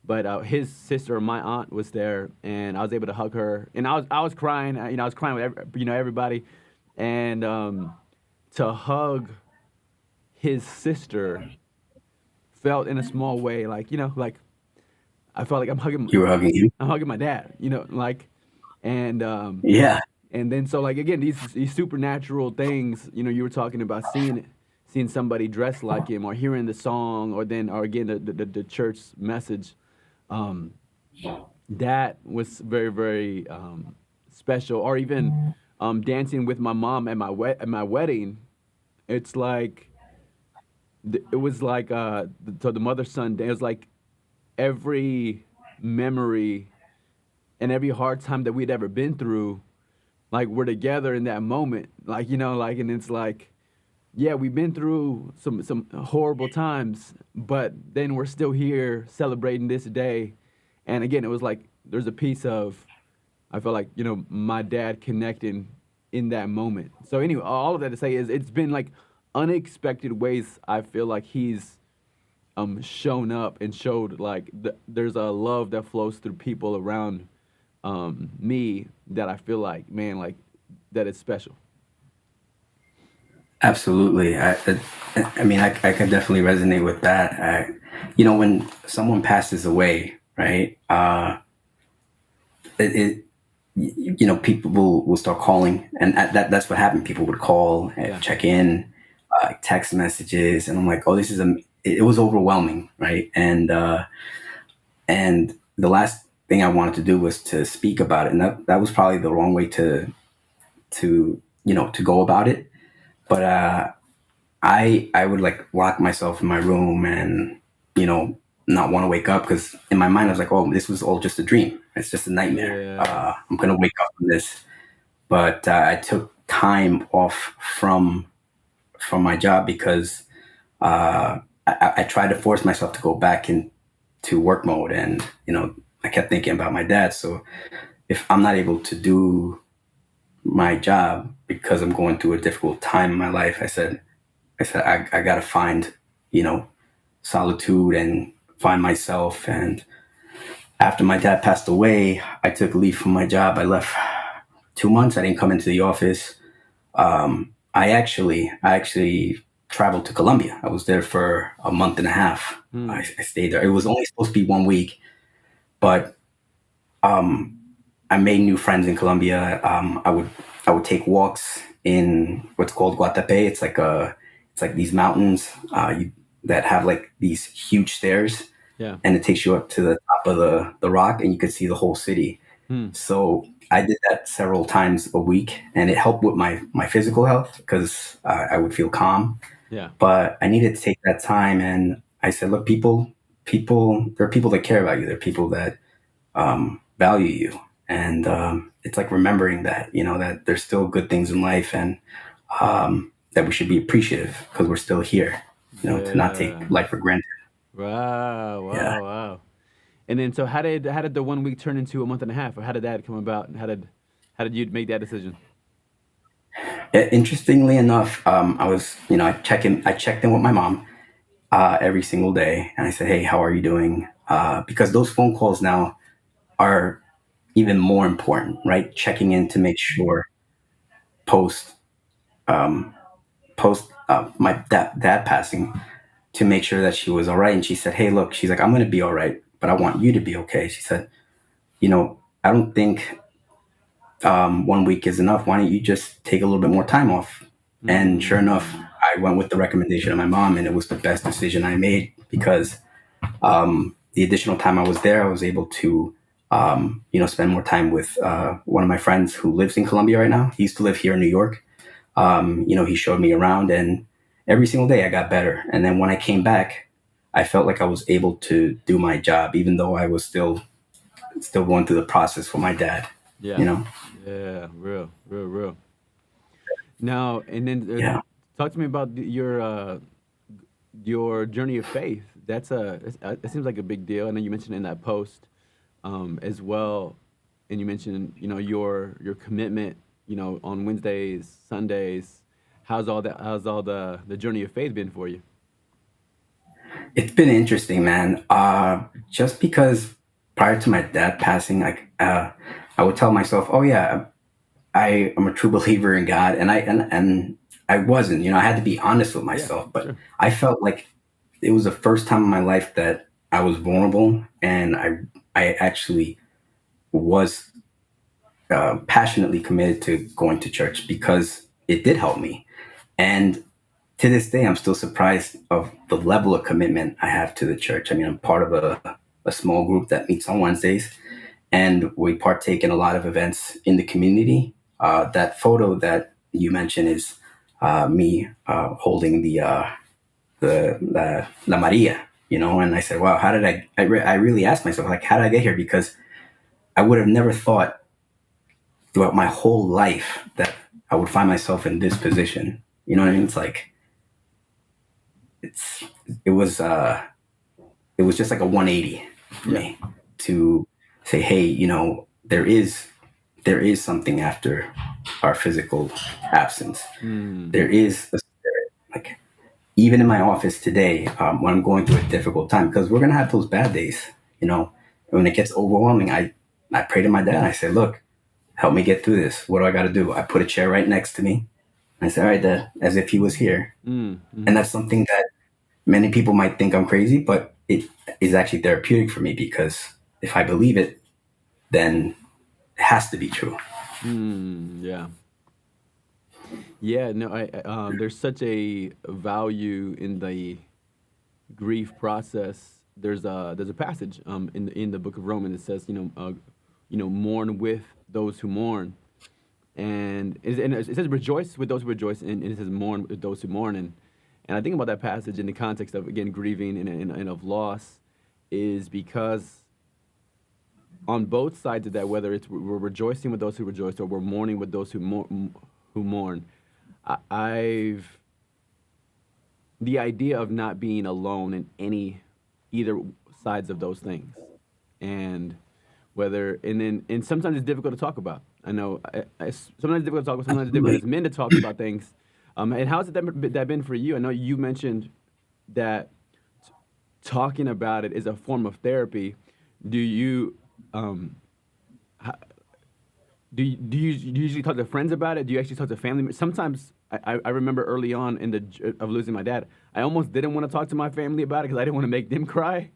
But his sister, my aunt, was there, and I was able to hug her, and I was crying. I was crying with everybody, and to hug his sister felt in a small way like I felt like You were hugging him. I'm hugging my dad, like, and Yeah. and then so like again these supernatural things, you were talking about seeing somebody dressed like him or hearing the song or again the church message, um, that was very very special. Or even dancing with my mom at my wedding. It's like it was like the mother son. It was like every memory and every hard time that we'd ever been through, like we're together in that moment, like like, and it's like, yeah, we've been through some horrible times, but then we're still here celebrating this day. And again, it was like there's a piece of I felt like my dad connecting in that moment. So anyway, all of that to say is it's been like unexpected ways I feel like he's shown up and showed like there's a love that flows through people around me that I feel like, man, like that is special. Absolutely. I mean, I could definitely resonate with that. When someone passes away, right? It people will start calling, and that's what happened. People would call and Yeah. check in, text messages, and I'm like, oh, it was overwhelming, right? And the last thing I wanted to do was to speak about it, and that was probably the wrong way to to go about it. But I would like lock myself in my room and you know not want to wake up because in my mind I was like, oh, this was all just a dream. It's just a nightmare. Yeah. I'm gonna wake up from this. But I took time off from my job because I tried to force myself to go back into work mode, and I kept thinking about my dad. So if I'm not able to do my job because I'm going through a difficult time in my life, I gotta find you know solitude and find myself. And after my dad passed away, I took leave from my job. I left 2 months. I didn't come into the office. I actually traveled to Colombia. I was there for a month and a half. Hmm. I stayed there. It was only supposed to be 1 week, but um, I made new friends in Colombia. I would take walks in what's called Guatapé. It's like these mountains that have like these huge stairs, Yeah. and it takes you up to the top of the rock, and you could see the whole city. Hmm. So I did that several times a week, and it helped with my physical health because I would feel calm. Yeah. But I needed to take that time, and I said, look, there are people that care about you. There are people that value you, and it's like remembering that that there's still good things in life, and that we should be appreciative because we're still here. To not take Yeah. life for granted. Wow. Yeah. Wow. Wow. And then, so how did the 1 week turn into a month and a half, or how did that come about? And how did you make that decision? Interestingly enough, I was, I checked in with my mom every single day, and I said, "Hey, how are you doing?" Because those phone calls now are even more important, right? Checking in to make sure post um, post my dad passing to make sure that she was all right. And she said, "Hey, look," she's like, "I'm going to be all right, but I want you to be okay." She said, "I don't think 1 week is enough. Why don't you just take a little bit more time off?" And sure enough, Mm. I went with the recommendation of my mom, and it was the best decision I made because the additional time I was there, I was able to, spend more time with one of my friends who lives in Colombia right now. He used to live here in New York. He showed me around, and every single day I got better. And then when I came back, I felt like I was able to do my job, even though I was still going through the process for my dad. Yeah. You know, Yeah. Real. Real. Real. Now, and then, yeah. talk to me about your journey of faith. It seems like a big deal. I know you mentioned in that post, as well, and you mentioned, your commitment, on Wednesdays, Sundays. How's all the journey of faith been for you? It's been interesting, man. Just because prior to my dad passing, like I would tell myself, "Oh yeah, I am a true believer in God," and I wasn't. I had to be honest with Yeah, myself. But sure. I felt like it was the first time in my life that I was vulnerable, and I actually was passionately committed to going to church because it did help me. And to this day, I'm still surprised of the level of commitment I have to the church. I mean, I'm part of a small group that meets on Wednesdays, and we partake in a lot of events in the community. That photo that you mentioned is me holding the La Maria, and I said, wow, how did I really asked myself, like, how did I get here? Because I would have never thought throughout my whole life that I would find myself in this position. You know what I mean? Yeah. It's like, it's, it was, it was just like a 180 for Yeah. me to say, hey, there is something after our physical absence. Mm. There is a spirit. Like even in my office today, when I'm going through a difficult time, because we're gonna have those bad days. You know, when it gets overwhelming, I pray to my dad. I say, look, help me get through this. What do I got to do? I put a chair right next to me. I say, all right, dad, as if he was here. Mm. And Mm. that's something that many people might think I'm crazy, but it is actually therapeutic for me because if I believe it, then it has to be true. Mm. Yeah. Yeah. No. There's such a value in the grief process. There's a passage in the book of Romans that says, mourn with those who mourn. and it says rejoice with those who rejoice, and it says mourn with those who mourn. And I think about that passage in the context of, again, grieving and of loss, is because on both sides of that, whether it's we're rejoicing with those who rejoice or we're mourning with those who mourn, I've the idea of not being alone in either sides of those things, and and sometimes it's difficult to talk about. I know sometimes it's difficult to talk about. Sometimes it's difficult as men to talk about things. And how's that been for you? I know you mentioned that talking about it is a form of therapy. Do you um, do you usually talk to friends about it? Do you actually talk to family? Sometimes I remember early on of losing my dad, I almost didn't want to talk to my family about it because I didn't want to make them cry.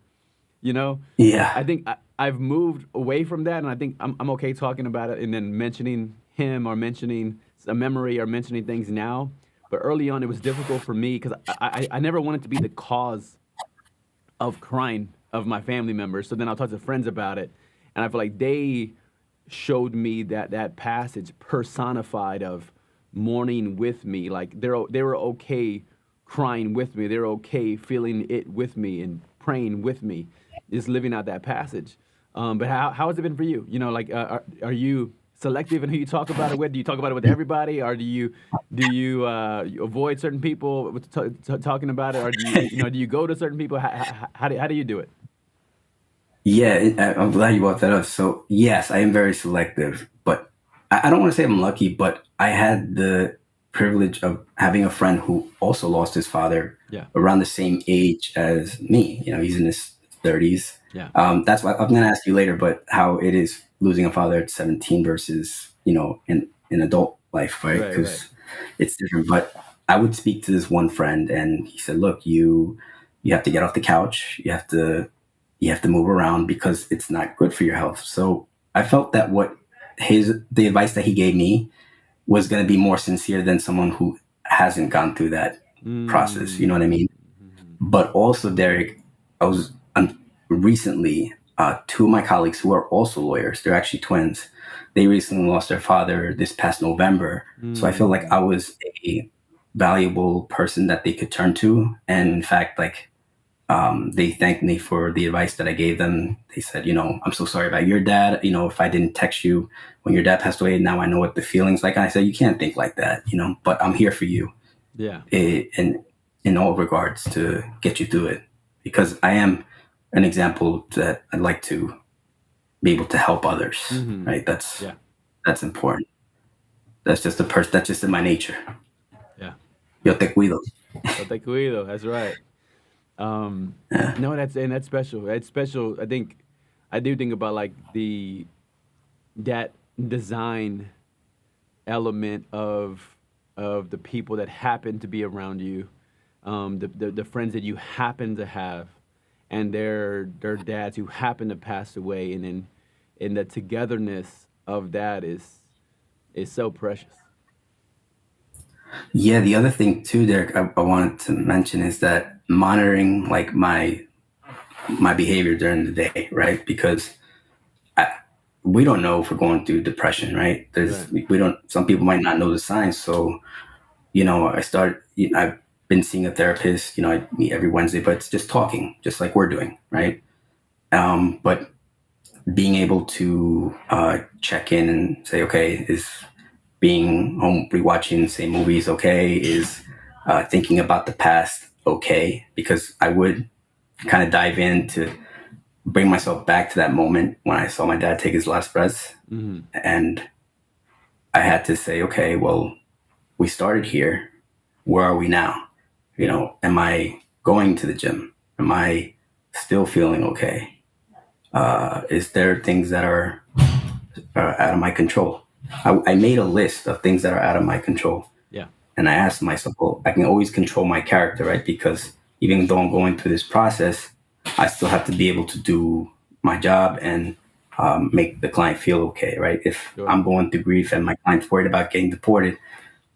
You know, Yeah. I think I've moved away from that, and I think I'm okay talking about it and then mentioning him or mentioning a memory or mentioning things now. But early on, it was difficult for me because I never wanted to be the cause of crying of my family members. So then I'll talk to friends about it, and I feel like they showed me that passage personified of mourning with me. Like they were okay crying with me. They're okay feeling it with me and praying with me, just living out that passage. But how has it been for you? You know, like are you selective in who you talk about it with? Do you talk about it with everybody, or you avoid certain people with talking about it, or do you go to certain people? How do you do it? Yeah, I'm glad you brought that up. So, yes, I am very selective, but I don't want to say I'm lucky, but I had the privilege of having a friend who also lost his father Yeah, around the same age as me. He's in his 30s. yeah, That's why I'm going to ask you later, but how it is losing a father at 17 versus, in adult life, right? right, right. Because it's different. But I would speak to this one friend, and he said, "Look, you have to get off the couch. You have to move around because it's not good for your health." So I felt that the advice that he gave me was going to be more sincere than someone who hasn't gone through that process. You know what I Mm. mean? But also, Derek, I was recently, two of my colleagues who are also lawyers, they're actually twins. They recently lost their father this past November. So I feel like I Mm. was a valuable person that they could turn to. And in fact, like, they thanked me for the advice that I gave them. They said, "I'm so sorry about your dad. If I didn't text you when your dad passed away, now I know what the feeling's like." And I said, "You can't think like that, but I'm here for you Yeah. in all regards to get you through it, because I am an example that I'd like to be able to help others, Hmm. right? That's Yeah. that's important. That's just that's just in my nature. Yeah. Yo te cuido. Yo te cuido. That's right. No, that's special. That's special. I do think about like that design element of the people that happen to be around you, the friends that you happen to have, and their dads who happen to pass away, and then in the togetherness of that is so precious. Yeah, the other thing too, Derek, I wanted to mention is that monitoring like my behavior during the day, right? Because I, we don't know if we're going through depression, right? Right. We don't. Some people might not know the signs. So I've been seeing a therapist. I meet every Wednesday, but it's just talking, just like we're doing, right? But being able to check in and say, okay, is being home rewatching same movies okay? Is thinking about the past okay? Because I would kind of dive in to bring myself back to that moment when I saw my dad take his last breath, Hmm. and I had to say, okay, well, we started here. Where are we now? Am I going to the gym? Am I still feeling okay? Is there things that are out of my control? I made a list of things that are out of my control. Yeah. And I asked myself, well, I can always control my character, right? Because even though I'm going through this process, I still have to be able to do my job and make the client feel okay, right? If Sure. I'm going through grief and my client's worried about getting deported,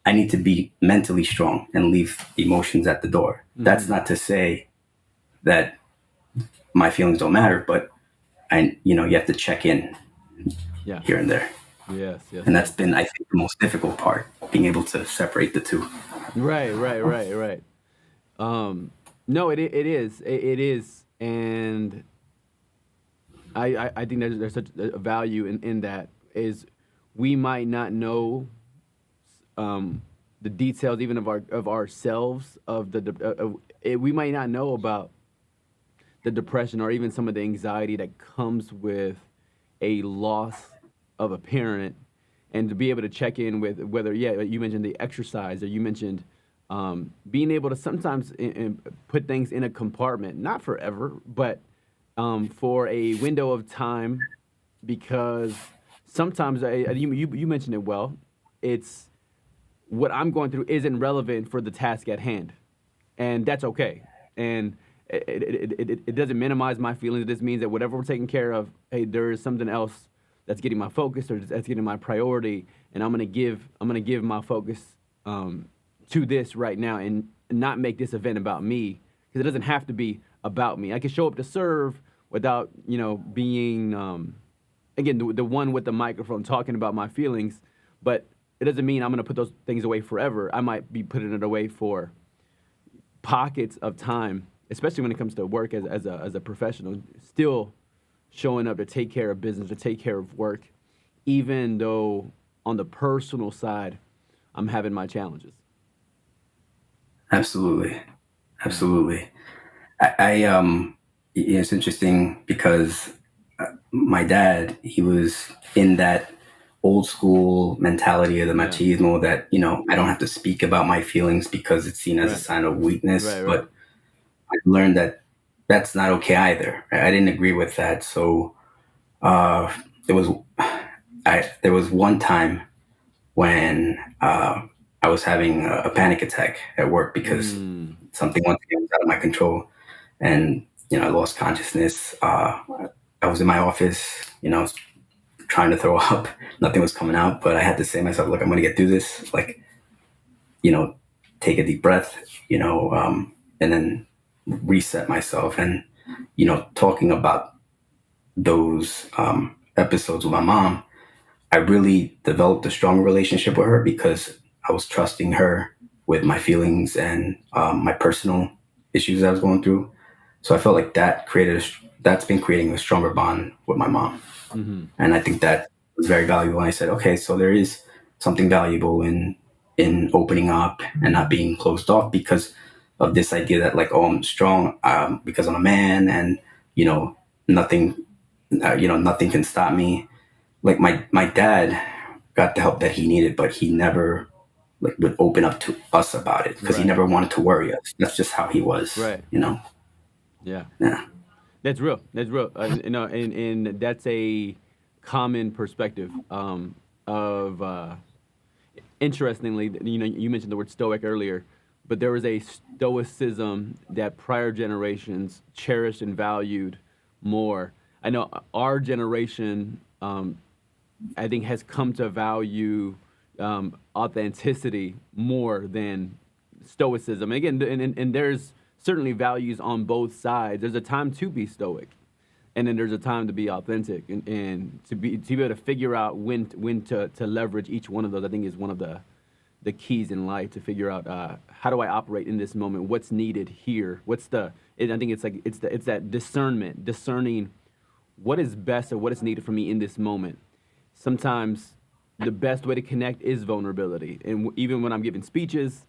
I need to be mentally strong and leave emotions at the door. That's Hmm. not to say that my feelings don't matter, but you have to check in Yeah. here and there. Yes, yes, And that's yes. been, I think, the most difficult part, being able to separate the two. Right, right, right, right. Um, no, it is. It is. And I think there's such a value in that is we might not know um, the details even of ourselves we might not know about the depression or even some of the anxiety that comes with a loss of a parent, and to be able to check in with whether, yeah, you mentioned the exercise, or you mentioned being able to sometimes put things in a compartment, not forever, but for a window of time, because sometimes you mentioned it well. It's what I'm going through isn't relevant for the task at hand, and that's okay. And it doesn't minimize my feelings. It just means that whatever we're taking care of, hey, there is something else that's getting my focus, or that's getting my priority, and I'm gonna give my focus to this right now, and not make this event about me, because it doesn't have to be about me. I can show up to serve without being again the one with the microphone talking about my feelings, but it doesn't mean I'm gonna put those things away forever. I might be putting it away for pockets of time, especially when it comes to work as a professional, still showing up to take care of business, to take care of work, even though on the personal side, I'm having my challenges. Absolutely. Mm. Absolutely. It's interesting because my dad, he was in that old school mentality of the Yeah. machismo that, I don't have to speak about my feelings because it's seen as a Right. sign of weakness. Right. Right. But I learned that that's not okay either. Right? I didn't agree with that. So uh, there was, there was one time when I was having a panic attack at work because Mm. something once again was out of my control, and I lost consciousness. I was in my office, trying to throw up. Nothing was coming out, but I had to say to myself, "Look, I'm going to get through this." Like, you know, take a deep breath, and then reset myself. And talking about those episodes with my mom, I really developed a strong relationship with her because I was trusting her with my feelings and my personal issues I was going through. So I felt like that's been creating a stronger bond with my mom, Mm-hmm. and I think that was very valuable. And I said, okay, so there is something valuable in opening up and not being closed off because of this idea that, like, oh, I'm strong because I'm a man, and you know nothing, nothing can stop me. Like my dad got the help that he needed, but he never like would open up to us about it because he Right. never wanted to worry us. That's just how he was, Right. Yeah. Yeah, That's real. That's real. And that's a common perspective of interestingly, you mentioned the word stoic earlier, but there was a stoicism that prior generations cherished and valued more. I know our generation, I think, has come to value authenticity more than stoicism. And again, and there's certainly values on both sides. There's a time to be stoic, and then there's a time to be authentic, and to be able to figure out when to leverage each one of those. I think is one of the keys in life, to figure out how do I operate in this moment, what's needed here, I think it's that discerning what is best or what is needed for me in this moment. Sometimes the best way to connect is vulnerability, and even when I'm giving speeches,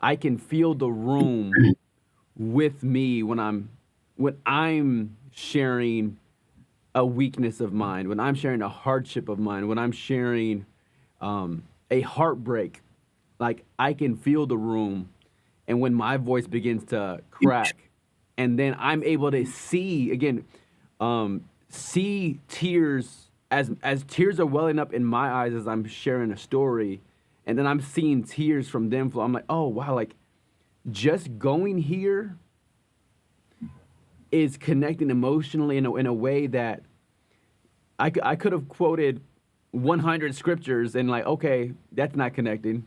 I can feel the room with me when I'm sharing a weakness of mine, when I'm sharing a hardship of mine, when I'm sharing a heartbreak. Like, I can feel the room, and when my voice begins to crack, and then I'm able to see again, see tears as tears are welling up in my eyes as I'm sharing a story, and then I'm seeing tears from them flow. I'm like, oh wow, like just going here is connecting emotionally in a way that I could have quoted 100 scriptures and like, okay, that's not connecting.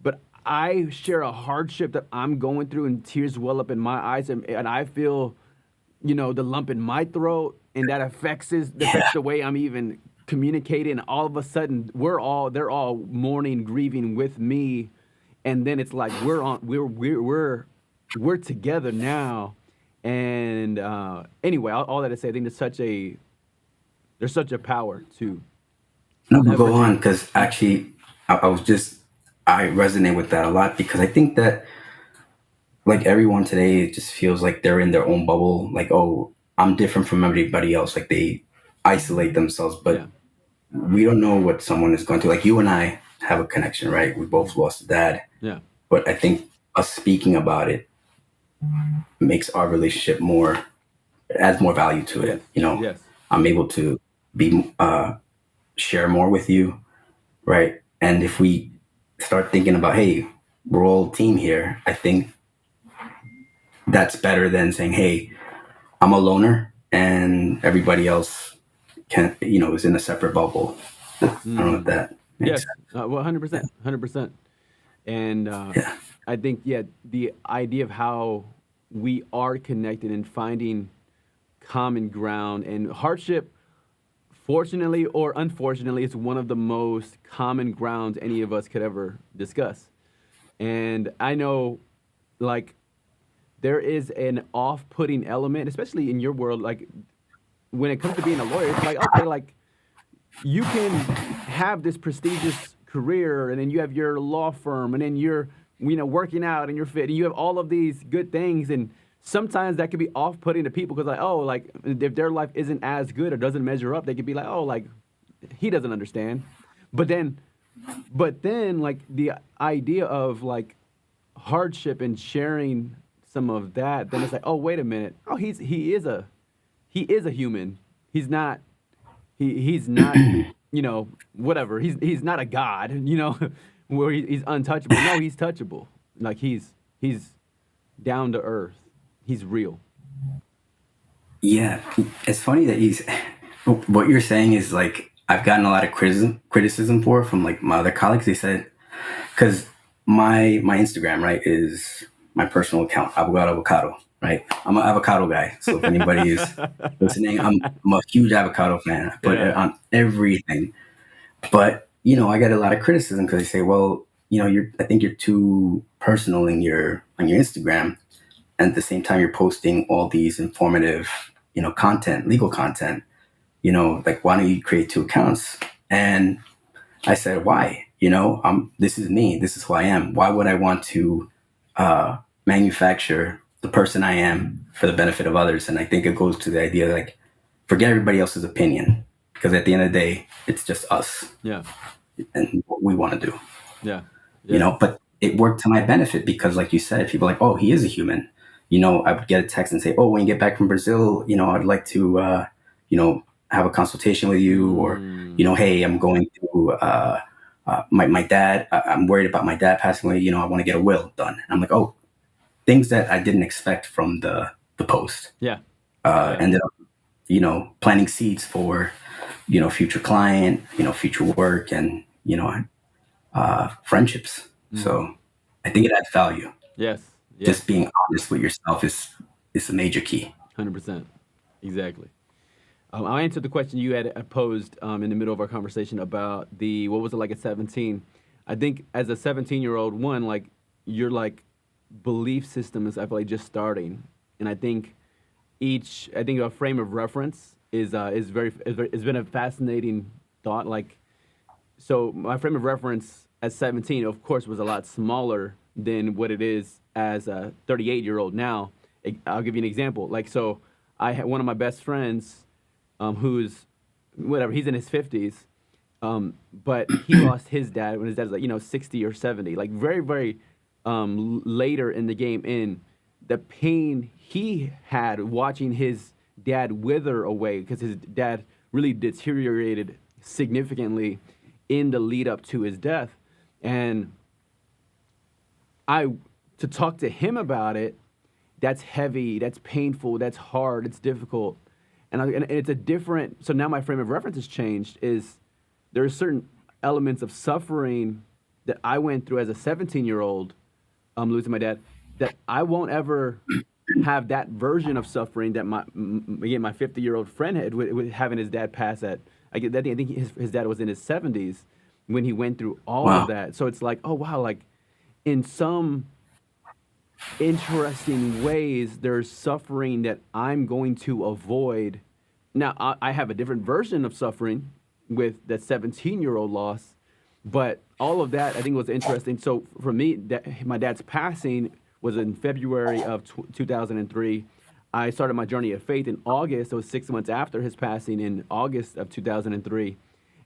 But I share a hardship that I'm going through, and tears well up in my eyes, and I feel, the lump in my throat, and that affects yeah, the way I'm even communicating, and all of a sudden they're all mourning, grieving with me, and then it's like we're together now. And anyway, all that to say, I think there's such a power to No, go on, leveraging. because actually, I was just I resonate with that a lot because I think that like everyone today just feels like they're in their own bubble. Like, oh, I'm different from everybody else. Like they isolate themselves, Yeah. but we don't know what someone is going to. Like you and I have a connection, right? We both lost a dad, Yeah. but I think us speaking about it makes our relationship more, it adds more value to Yes. it. You know, Yes. I'm able to be share more with you, right? And if we start thinking about, hey, we're all a team here, I think that's better than saying, hey, I'm a loner and everybody else can, is in a separate bubble. I don't know if Mm. that makes Yes. sense. Well, 100%. 100%. And Yeah. I think, yeah, the idea of how we are connected and finding common ground and hardship, fortunately or unfortunately, it's one of the most common grounds any of us could ever discuss. And I know, like, there is an off-putting element, especially in your world, like when it comes to being a lawyer. It's like, okay, like you can have this prestigious career, and then you have your law firm, and then you're working out and you're fit, and you have all of these good things, and sometimes that could be off-putting to people because like, oh, like if their life isn't as good or doesn't measure up, they could be like, oh, like he doesn't understand. But then like the idea of like hardship and sharing some of that, then it's like, oh, wait a minute. Oh, he is a human. He's not he's not, whatever. He's not a god, where he's untouchable. No, he's touchable. Like he's down to earth. He's real. Yeah. It's funny that what you're saying is like, I've gotten a lot of criticism for from like my other colleagues. They said, because my Instagram, right, is my personal account, avocado, right? I'm an avocado guy. So if anybody is listening, I'm a huge avocado fan. I put it Yeah. on everything. But I get a lot of criticism because they say, well, I think you're too personal in your on your Instagram, and at the same time you're posting all these informative, content, legal content. Like why don't you create two accounts? And I said, why? This is me. This is who I am. Why would I want to manufacture the person I am for the benefit of others? And I think it goes to the idea like, forget everybody else's opinion, because at the end of the day, it's just us Yeah. and what we want to do. Yeah. Yeah. But it worked to my benefit because, like you said, people are like, oh, he is a human. I would get a text and say, oh, when you get back from Brazil, I'd like to, have a consultation with you, or, Mm. hey, I'm going to, my dad, I'm worried about my dad passing away. I want to get a will done. And I'm like, oh, things that I didn't expect from the post. Yeah. Yeah. Ended up, planting seeds for, future client, future work, and, friendships. Mm. So I think it adds value. Yes. Yes. Just being honest with yourself is a major key. 100%. Exactly. I'll answer the question you had posed in the middle of our conversation about what was it like at 17? I think as a 17-year-old, one, like your like belief system is, I feel like, just starting, and I think a frame of reference has been a fascinating thought. Like, so my frame of reference at 17, of course, was a lot smaller than what it is as a 38-year-old now. I'll give you an example. Like, so I had one of my best friends, who's whatever, he's in his 50s, but he lost his dad when his dad's like 60 or 70, like very very later in the game. In the pain he had watching his dad wither away because his dad really deteriorated significantly in the lead up to his death, and I to talk to him about it, that's heavy, that's painful, that's hard, it's difficult. And it's a different, so now my frame of reference has changed. Is there are certain elements of suffering that I went through as a 17-year-old, losing my dad, that I won't ever have that version of suffering that again, my 50-year-old friend had with having his dad pass at I think his dad was in his 70s when he went through all of Wow. that. So it's like, oh wow, like in some interesting ways, there's suffering that I'm going to avoid. Now, I have a different version of suffering with that 17-year-old loss, but all of that I think was interesting. So for me, my dad's passing was in February of 2003. I started my journey of faith in August. So it was 6 months after his passing in August of 2003.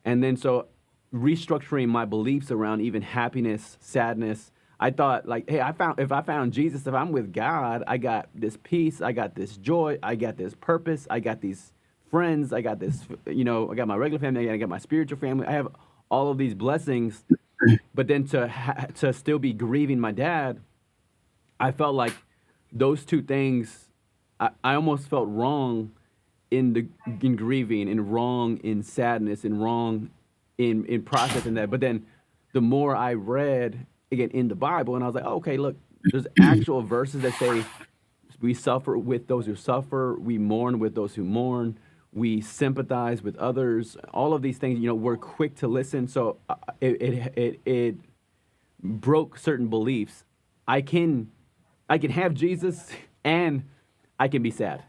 And then so restructuring my beliefs around even happiness, sadness. I thought like, hey, if I found Jesus, if I'm with God, I got this peace, I got this joy, I got this purpose, I got these friends, I got this, I got my regular family, I got my spiritual family. I have all of these blessings. But then to still be grieving my dad, I felt like those two things, I almost felt wrong in grieving and wrong in sadness and wrong in processing that. But then the more I read again in the Bible, and I was like, oh, okay, look, there's actual verses that say we suffer with those who suffer, we mourn with those who mourn, we sympathize with others. All of these things, we're quick to listen. So it broke certain beliefs. I can have Jesus and I can be sad.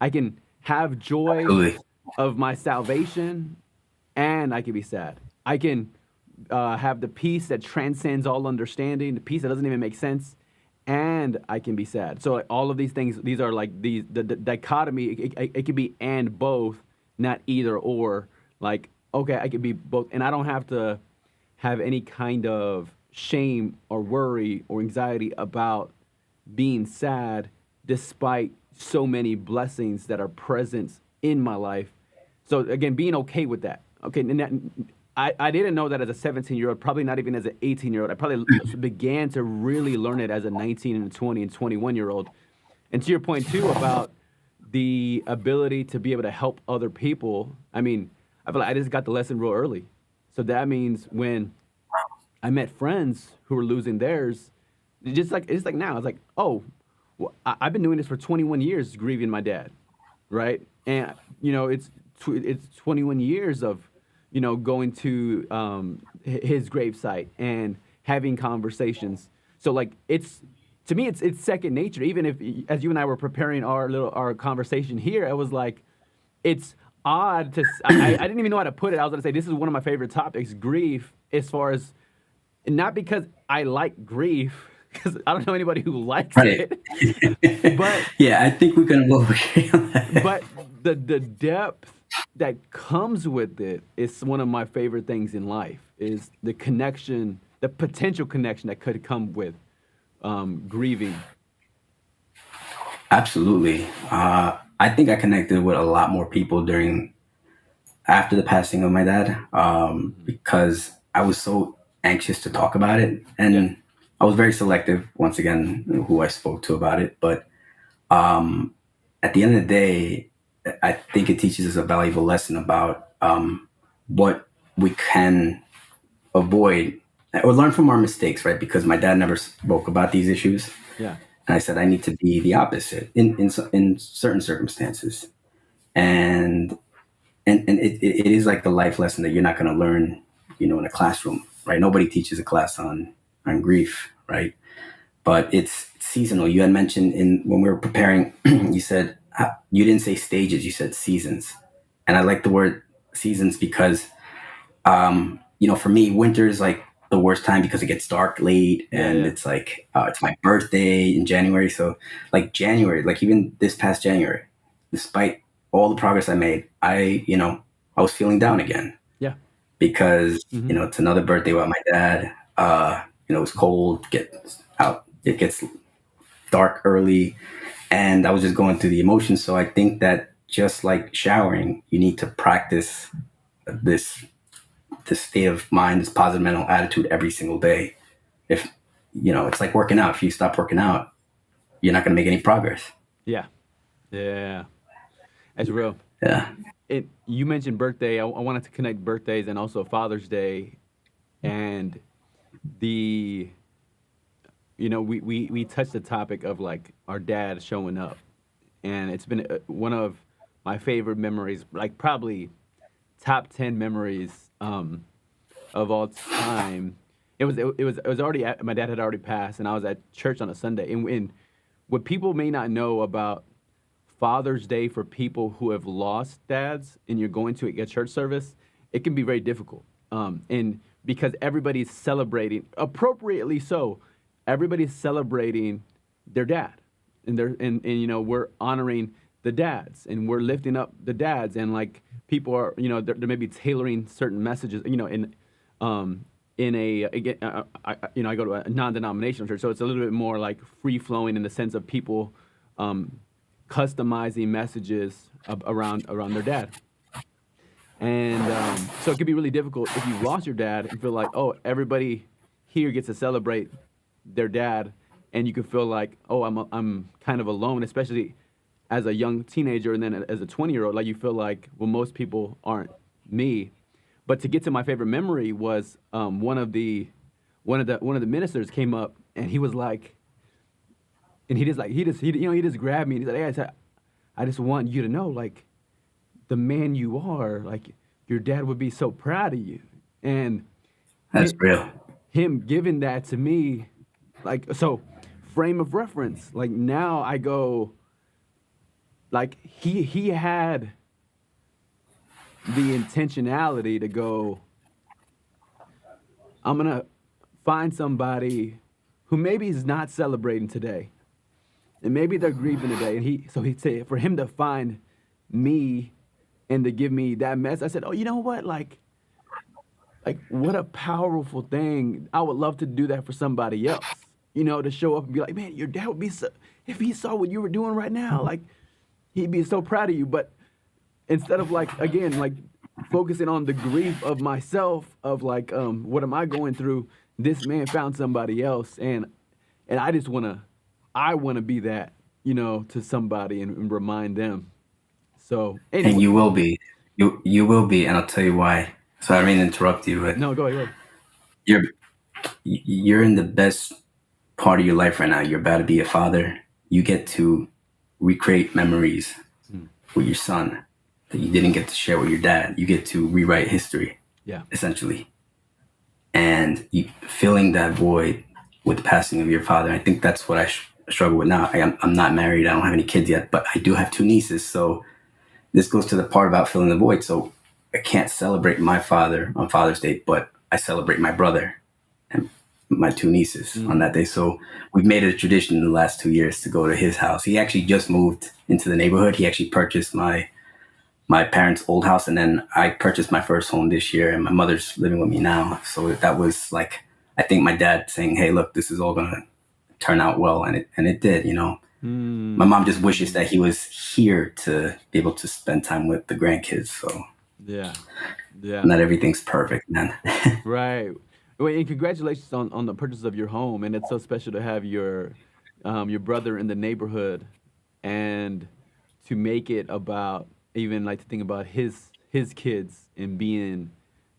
I can have joy Absolutely. of my salvation and I can be sad. I can have the peace that transcends all understanding, the peace that doesn't even make sense, and I can be sad. So like, all of these things, these are like the dichotomy. It could be and both, not either or. Like, okay, I could be both, and I don't have to have any kind of shame or worry or anxiety about being sad, despite so many blessings that are present in my life. So again, being okay with that. Okay, and I didn't know that as a 17-year-old, probably not even as an 18-year-old. I probably began to really learn it as a 19 and 20 and 21-year-old. And to your point too about the ability to be able to help other people, I mean, I feel like I just got the lesson real early. So that means when I met friends who were losing theirs, it's like now. It's like, oh, well, I've been doing this for 21 years, grieving my dad, right? And it's 21 years of going to his gravesite and having conversations. So like to me it's second nature. Even if as you and I were preparing our conversation here, it was like it's odd I didn't even know how to put it. I was gonna say this is one of my favorite topics, grief, as far as not because I like grief, because I don't know anybody who likes Right. it, but Yeah, I think we can both agree on that. but the depth that comes with it is one of my favorite things in life. Is the connection, the potential connection that could come with grieving. Absolutely. I think I connected with a lot more people during after the passing of my dad, Hmm. because I was so anxious to talk about it, Yeah, and I was very selective once again who I spoke to about it. But at the end of the day, I think it teaches us a valuable lesson about what we can avoid or learn from our mistakes, right? Because my dad never spoke about these issues, yeah, and I said I need to be the opposite in certain circumstances, and it is like the life lesson that you're not going to learn, in a classroom, right? Nobody teaches a class on grief, right? But it's seasonal. You had mentioned in when we were preparing, you said you didn't say stages, you said seasons, and I like the word seasons because for me, winter is like the worst time because it gets dark late, yeah, and yeah, it's like it's my birthday in January. So like January, like even this past January, despite all the progress I made, I was feeling down again yeah. because Hmm. it's another birthday without my dad. It's cold, it gets dark early, and I was just going through the emotions. So I think that just like showering, you need to practice this this state of mind, this positive mental attitude every single day. If it's like working out. If you stop working out, you're not going to make any progress. Yeah, yeah. That's real. Yeah, You mentioned birthday. I wanted to connect birthdays and also Father's Day, and the we touched the topic of like our dad showing up, and it's been one of my favorite memories. Like probably top 10 memories of all time. It was already my dad had already passed, and I was at church on a Sunday. And what people may not know about Father's Day for people who have lost dads, and you're going to a church service, it can be very difficult. And because everybody's celebrating, appropriately so, everybody's celebrating their dad, and we're honoring the dads, and we're lifting up the dads, and like people are, they're maybe tailoring certain messages, in a again, I go to a non-denominational church, so it's a little bit more like free flowing in the sense of people customizing messages around their dad. And so it could be really difficult if you lost your dad and feel like, oh, everybody here gets to celebrate their dad, and you can feel like, oh, I'm kind of alone, especially as a young teenager, and then as a 20-year-old, like you feel like, well, most people aren't me. But to get to my favorite memory was one of the ministers came up, and he was like, and he just grabbed me, and he's like, hey, I just want you to know, like, the man you are, like, your dad would be so proud of you. And That's real. him giving that to me, like, so frame of reference, like, now I go, like, he had the intentionality to go, I'm gonna find somebody who maybe is not celebrating today, and maybe they're grieving today, and he said, for him to find me and to give me that mess, I said, oh, you know what, like what a powerful thing. I would love to do that for somebody else, to show up and be like, man, your dad would be so, if he saw what you were doing right now, like, he'd be so proud of you. But instead of, like, again, like, focusing on the grief of myself, of like, what am I going through, this man found somebody else, and I want to be that, to somebody, and remind them. So And anyway. you will be. You will be, and I'll tell you why. So I didn't mean to interrupt you, but No, go ahead. you're you're in the best part of your life right now. You're about to be a father. You get to recreate memories Mm. with your son that you didn't get to share with your dad. You get to rewrite history, Yeah. essentially, and you filling that void with the passing of your father. I think that's what I struggle with now. I'm not married. I don't have any kids yet, but I do have two nieces. So this goes to the part about filling the void. So I can't celebrate my father on Father's Day, but I celebrate my brother and my two nieces on Mm. that day. So we've made it a tradition in the last 2 years to go to his house. He actually just moved into the neighborhood. He actually purchased my parents' old house, and then I purchased my first home this year, and my mother's living with me now. So that was like, I think my dad saying, "Hey, look, this is all gonna turn out well," and it did. My Mm. mom just wishes that he was here to be able to spend time with the grandkids. So Yeah. Yeah. not everything's perfect, man. Right. Well, and congratulations on the purchase of your home. And it's so special to have your brother in the neighborhood, and to make it about, even like, to think about his kids and being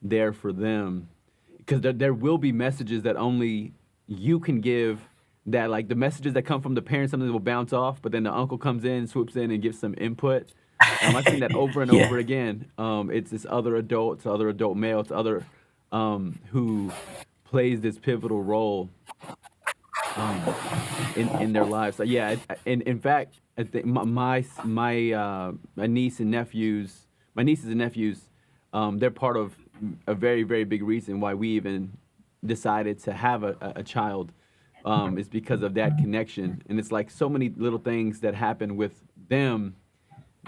there for them, because there will be messages that only you can give, that, like, the messages that come from the parents, something will bounce off, but then the uncle comes in, swoops in, and gives some input. I've seen that over and Yeah. over again. It's this other adult, to other adult male, to other, who plays this pivotal role um, in their lives. So yeah, in fact, I think my nieces and nephews, they're part of a very, very big reason why we even decided to have a child, is because of that connection. And it's like so many little things that happen with them,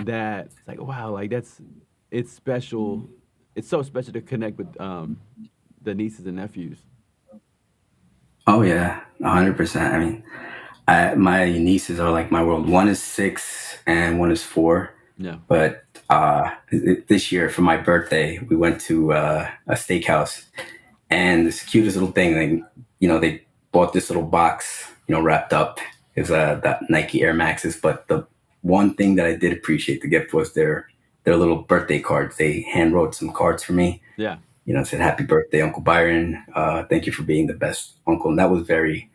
that it's like, wow, like, it's special. It's so special to connect with the nieces and nephews. Oh yeah, 100%. I mean, my nieces are like my world. One is 6 and one is 4. Yeah. But this year for my birthday, we went to a steakhouse, and this cutest little thing. They bought this little box, wrapped up. Is that Nike Air Maxes. But the one thing that I did appreciate the gift was their little birthday cards. They hand wrote some cards for me. Yeah. It said "Happy Birthday, Uncle Byron. Thank you for being the best uncle." And that was very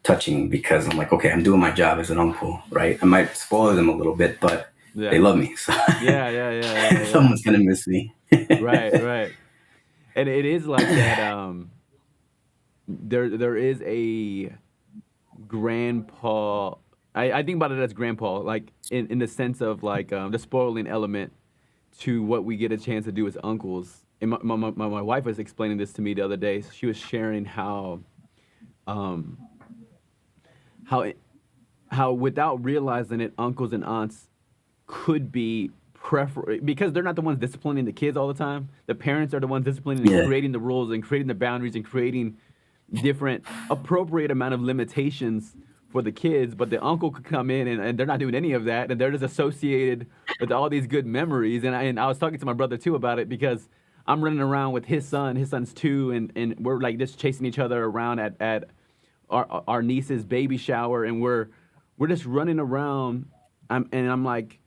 touching, because I'm like, okay, I'm doing my job as an uncle, right? I might spoil them a little bit, but they Yeah. love me. So Yeah, yeah, yeah, yeah, yeah. someone's gonna miss me. Right, right. And it is like that. There is a grandpa. I think about it as grandpa, like in the sense of like the spoiling element to what we get a chance to do as uncles. And my wife was explaining this to me the other day. She was sharing um, how it, how without realizing it, uncles and aunts could be prefer because they're not the ones disciplining the kids all the time. The parents are the ones disciplining and Yeah, creating the rules and creating the boundaries and creating different appropriate amount of limitations for the kids. But the uncle could come in and they're not doing any of that, and they're just associated with all these good memories. And I was talking to my brother too about it because I'm running around with his son. His son's 2, and we're like just chasing each other around at our niece's baby shower, and we're just running around. I'm like,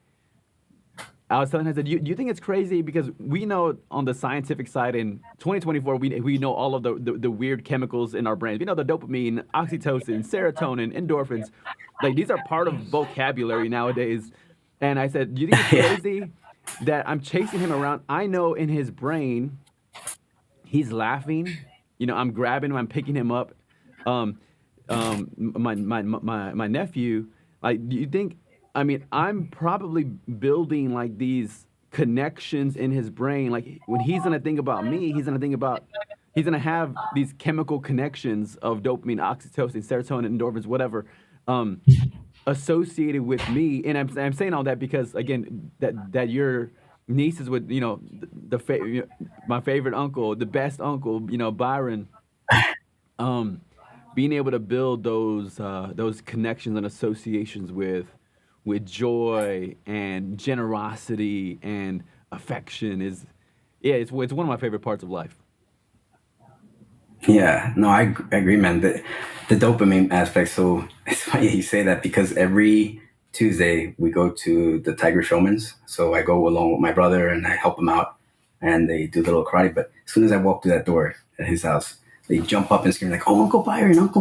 I was telling her, I said, do you think it's crazy? Because we know on the scientific side in 2024, we know all of the weird chemicals in our brains. We know the dopamine, oxytocin, serotonin, endorphins. Like, these are part of vocabulary nowadays. And I said, do you think it's yeah, crazy that I'm chasing him around? I know in his brain, he's laughing. I'm grabbing him, I'm picking him up. Um, my nephew, like, do you think? I mean, I'm probably building like these connections in his brain. Like when he's gonna think about me, he's gonna have these chemical connections of dopamine, oxytocin, serotonin, endorphins, whatever, um, associated with me. And I'm saying all that because again, that your niece is with my favorite uncle, the best uncle, Byron, um, being able to build those connections and associations with joy and generosity and affection is, yeah, it's one of my favorite parts of life. yeah. No, I agree, man. The dopamine aspect. So it's funny you say that because every Tuesday we go to the Tiger Showmans. So I go along with my brother and I help him out, and they do the little karate. But as soon as I walk through that door at his house, they jump up and scream like, "Oh, Uncle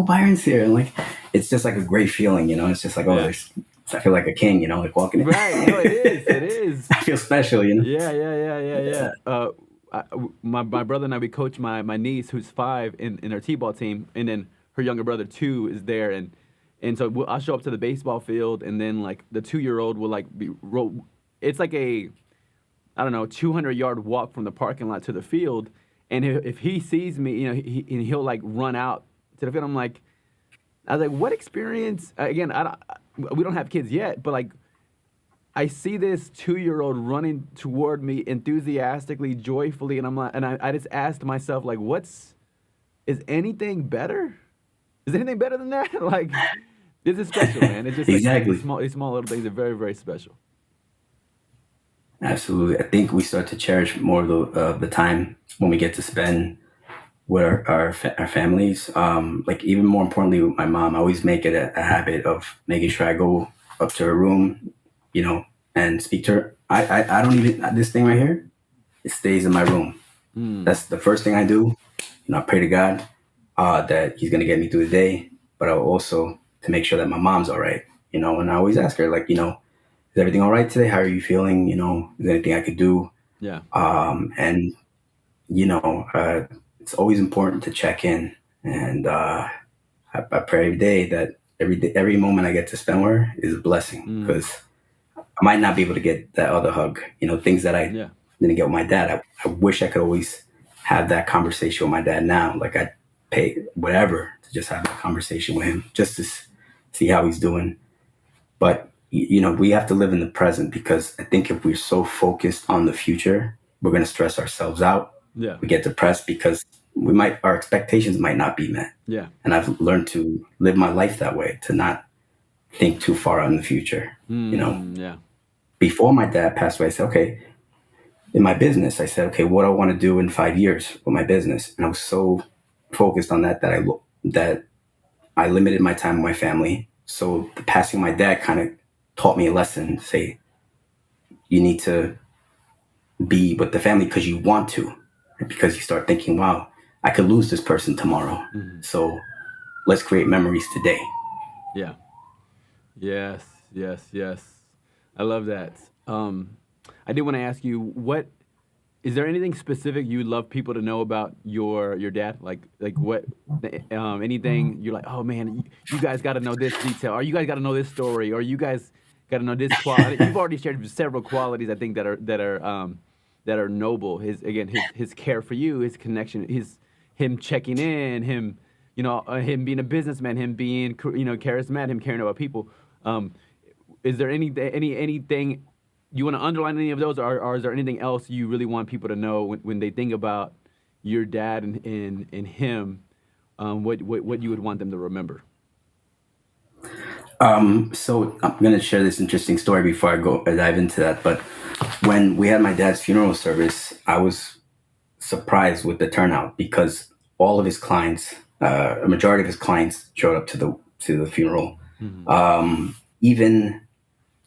Byron's here!" And like, it's just like a great feeling, you know. It's just like, oh, Yeah. there's. I feel like a king, you know, like walking in. Right. No, it is. It is. I feel special, you know. Yeah, yeah, yeah, yeah, yeah. My brother and I, we coach my niece who's 5 in her t-ball team, and then her younger brother 2 is there, and so I'll show up to the baseball field, and then like the 2-year-old will like it's like a, I don't know, 200-yard walk from the parking lot to the field, and if he sees me, and he'll like run out to the field. I was like, what experience? Again, we don't have kids yet, but like I see this 2-year-old running toward me enthusiastically, joyfully, and I'm like, and I just asked myself, like, is anything better? Is anything better than that? Like, this is special, man. It's just like Exactly. these small little things are very, very special. Absolutely. I think we start to cherish more of the time when we get to spend with our families. Like even more importantly, with my mom, I always make it a habit of making sure I go up to her room, you know, and speak to her. I don't even, this thing right here, it stays in my room. Mm, That's the first thing I do. I pray to God that He's going to get me through the day, but I'll also to make sure that my mom's all right, and I always ask her, like, is everything all right today? How are you feeling? Is there anything I could do? yeah, And you know, uh, it's always important to check in, and I pray every day that every moment I get to spend with her is a blessing mm, because I might not be able to get that other hug. Things that I yeah, didn't get with my dad. I wish I could always have that conversation with my dad now. Like I'd pay whatever to just have that conversation with him, just to see how he's doing. But we have to live in the present because I think if we're so focused on the future, we're going to stress ourselves out. yeah, We get depressed because our expectations might not be met. yeah, And I've learned to live my life that way, to not think too far out in the future. yeah, Before my dad passed away, I said, okay, in my business, I said, okay, what do I want to do in 5 years with my business? And I was so focused on that I limited my time with my family. So the passing of my dad kind of taught me a lesson. Say you need to be with the family because you want to, because you start thinking, wow, I could lose this person tomorrow. mhm, So let's create memories today. yeah. Yes, yes, yes. I love that. Um, I did want to ask you, what is there anything specific you'd love people to know about your dad? Like what anything you're like, oh man, you guys got to know this detail, or you guys got to know this story, or you guys got to know this quality. You've already shared several qualities I think that are noble. His again, his care for you, his connection, him checking in, him him being a businessman, him being charismatic, him caring about people. Um, is there anything you want to underline any of those, or is there anything else you really want people to know when they think about your dad and him? What you would want them to remember? So I'm going to share this interesting story before I dive into that. But when we had my dad's funeral service, I was surprised with the turnout because all of his clients, a majority of his clients, showed up to the funeral. Hmm. Even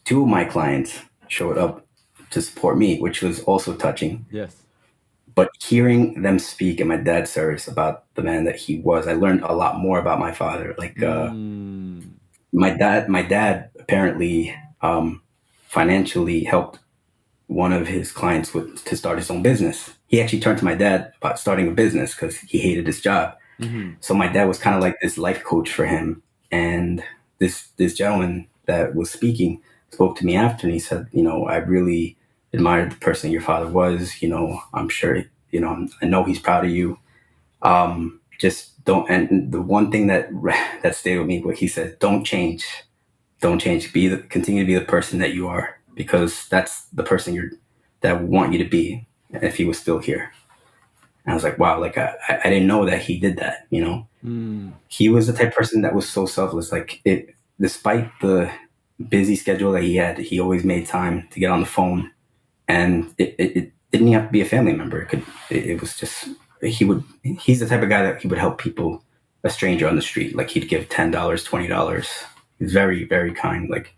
two of my clients showed up to support me, which was also touching. Yes. But hearing them speak at my dad's service about the man that he was, I learned a lot more about my father. Like Mm. my dad apparently financially helped one of his clients to start his own business. He actually turned to my dad about starting a business because he hated his job. Hmm. So my dad was kind of like this life coach for him. And this gentleman that was speaking spoke to me after, and he said, I really admired the person your father was. I'm sure, I know he's proud of you. Just don't. And the one thing that stayed with me, what he said, don't change. Continue to be the person that you are, because that's the person that would want you to be if he was still here. And I was like, wow, like I didn't know that he did that. Mm. He was the type of person that was so selfless. Like despite the busy schedule that he had, he always made time to get on the phone, and it didn't have to be a family member. It was just he's the type of guy that he would help people, a stranger on the street. Like he'd give $10, $20. He's very, very kind. Like,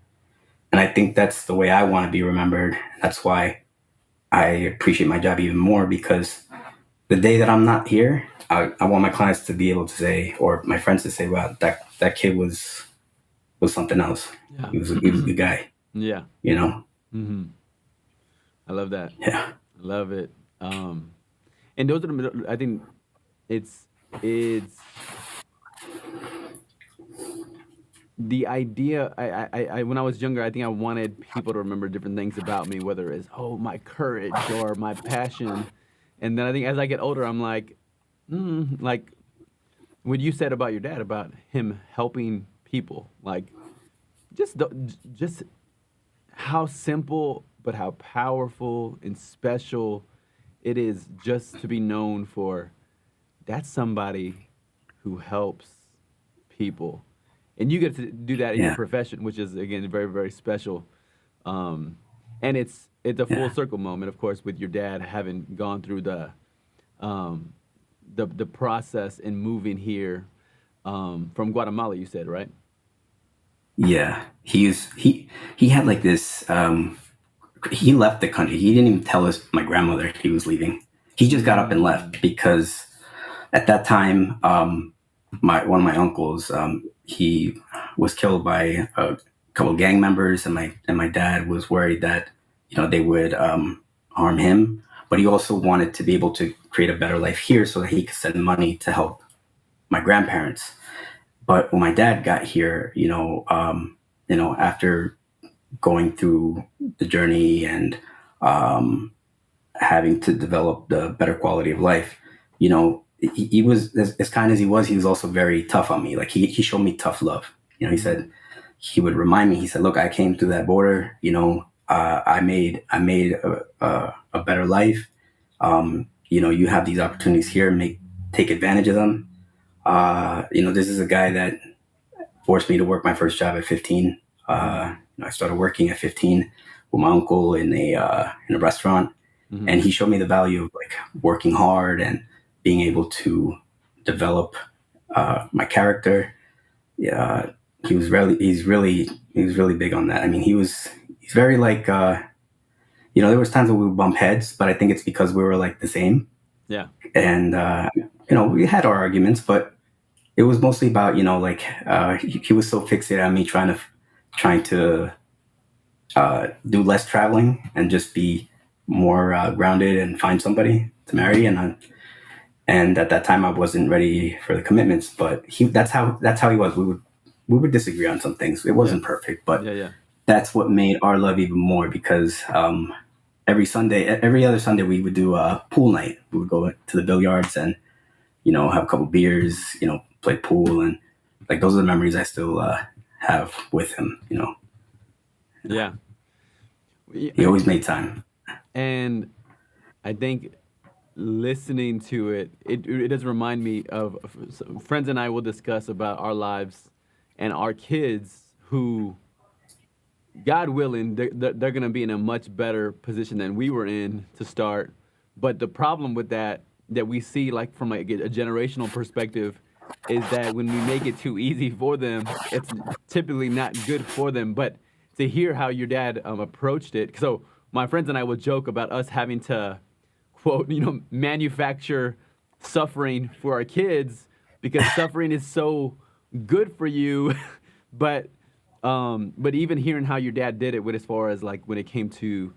and I think that's the way I want to be remembered. That's why I appreciate my job even more, because the day that I'm not here, I want my clients to be able to say, or my friends to say, wow, that kid was something else. Yeah. He was a good guy, Yeah. you know? Hmm. I love that. Yeah. I love it. And those are I think it's the idea. When I was younger, I think I wanted people to remember different things about me, whether it's my courage or my passion. And then I think as I get older, I'm like what you said about your dad, about him helping people, like just how simple but how powerful and special it is just to be known for that's somebody who helps people, and you get to do that in your Yeah. profession, which is again very very special. And it's a full Yeah. circle moment, of course, with your dad having gone through um, the process and moving here from Guatemala. You said, right? Yeah. He had like this, he left the country. He didn't even tell us, my grandmother, he was leaving. He just got up and Mm. left because at that time, my one of my uncles, he was killed by a couple of gang members, and my dad was worried that they would harm him. But he also wanted to be able to create a better life here so that he could send money to help my grandparents. But when my dad got here, after going through the journey and um, having to develop the better quality of life, he was as kind as he was also very tough on me. Like he showed me tough love. He Mm. said he would remind me. He said, "Look, I came through that border. I made a better life. You have these opportunities here. Take advantage of them. This is a guy that forced me to work my first job at 15. Mm. I started working at 15 with my uncle in a restaurant, Mm. and he showed me the value of like working hard and being able to develop my character. Yeah, he was really big on that. I mean, he's very like there was times when we would bump heads, but I think it's because we were like the same, Yeah. and we had our arguments, but it was mostly about like he was so fixated on me trying to do less traveling and just be more grounded and find somebody to marry. And at that time, I wasn't ready for the commitments. But that's how he was. We would disagree on some things. It Yeah. wasn't perfect, but Yeah. Yeah. that's what made our love even more because every other Sunday, we would do a pool night. We would go to the billiards and have a couple beers, play pool, and like those are the memories I still have with him. Yeah. He always made time. And I think listening to it does remind me of some friends and I will discuss about our lives and our kids who, God willing, they're going to be in a much better position than we were in to start. But the problem with that we see, like from like a generational perspective, is that when we make it too easy for them, it's typically not good for them. But to hear how your dad approached it, so my friends and I will joke about us having to quote, manufacture suffering for our kids because suffering is so good for you. But even hearing how your dad did it with as far as like when it came to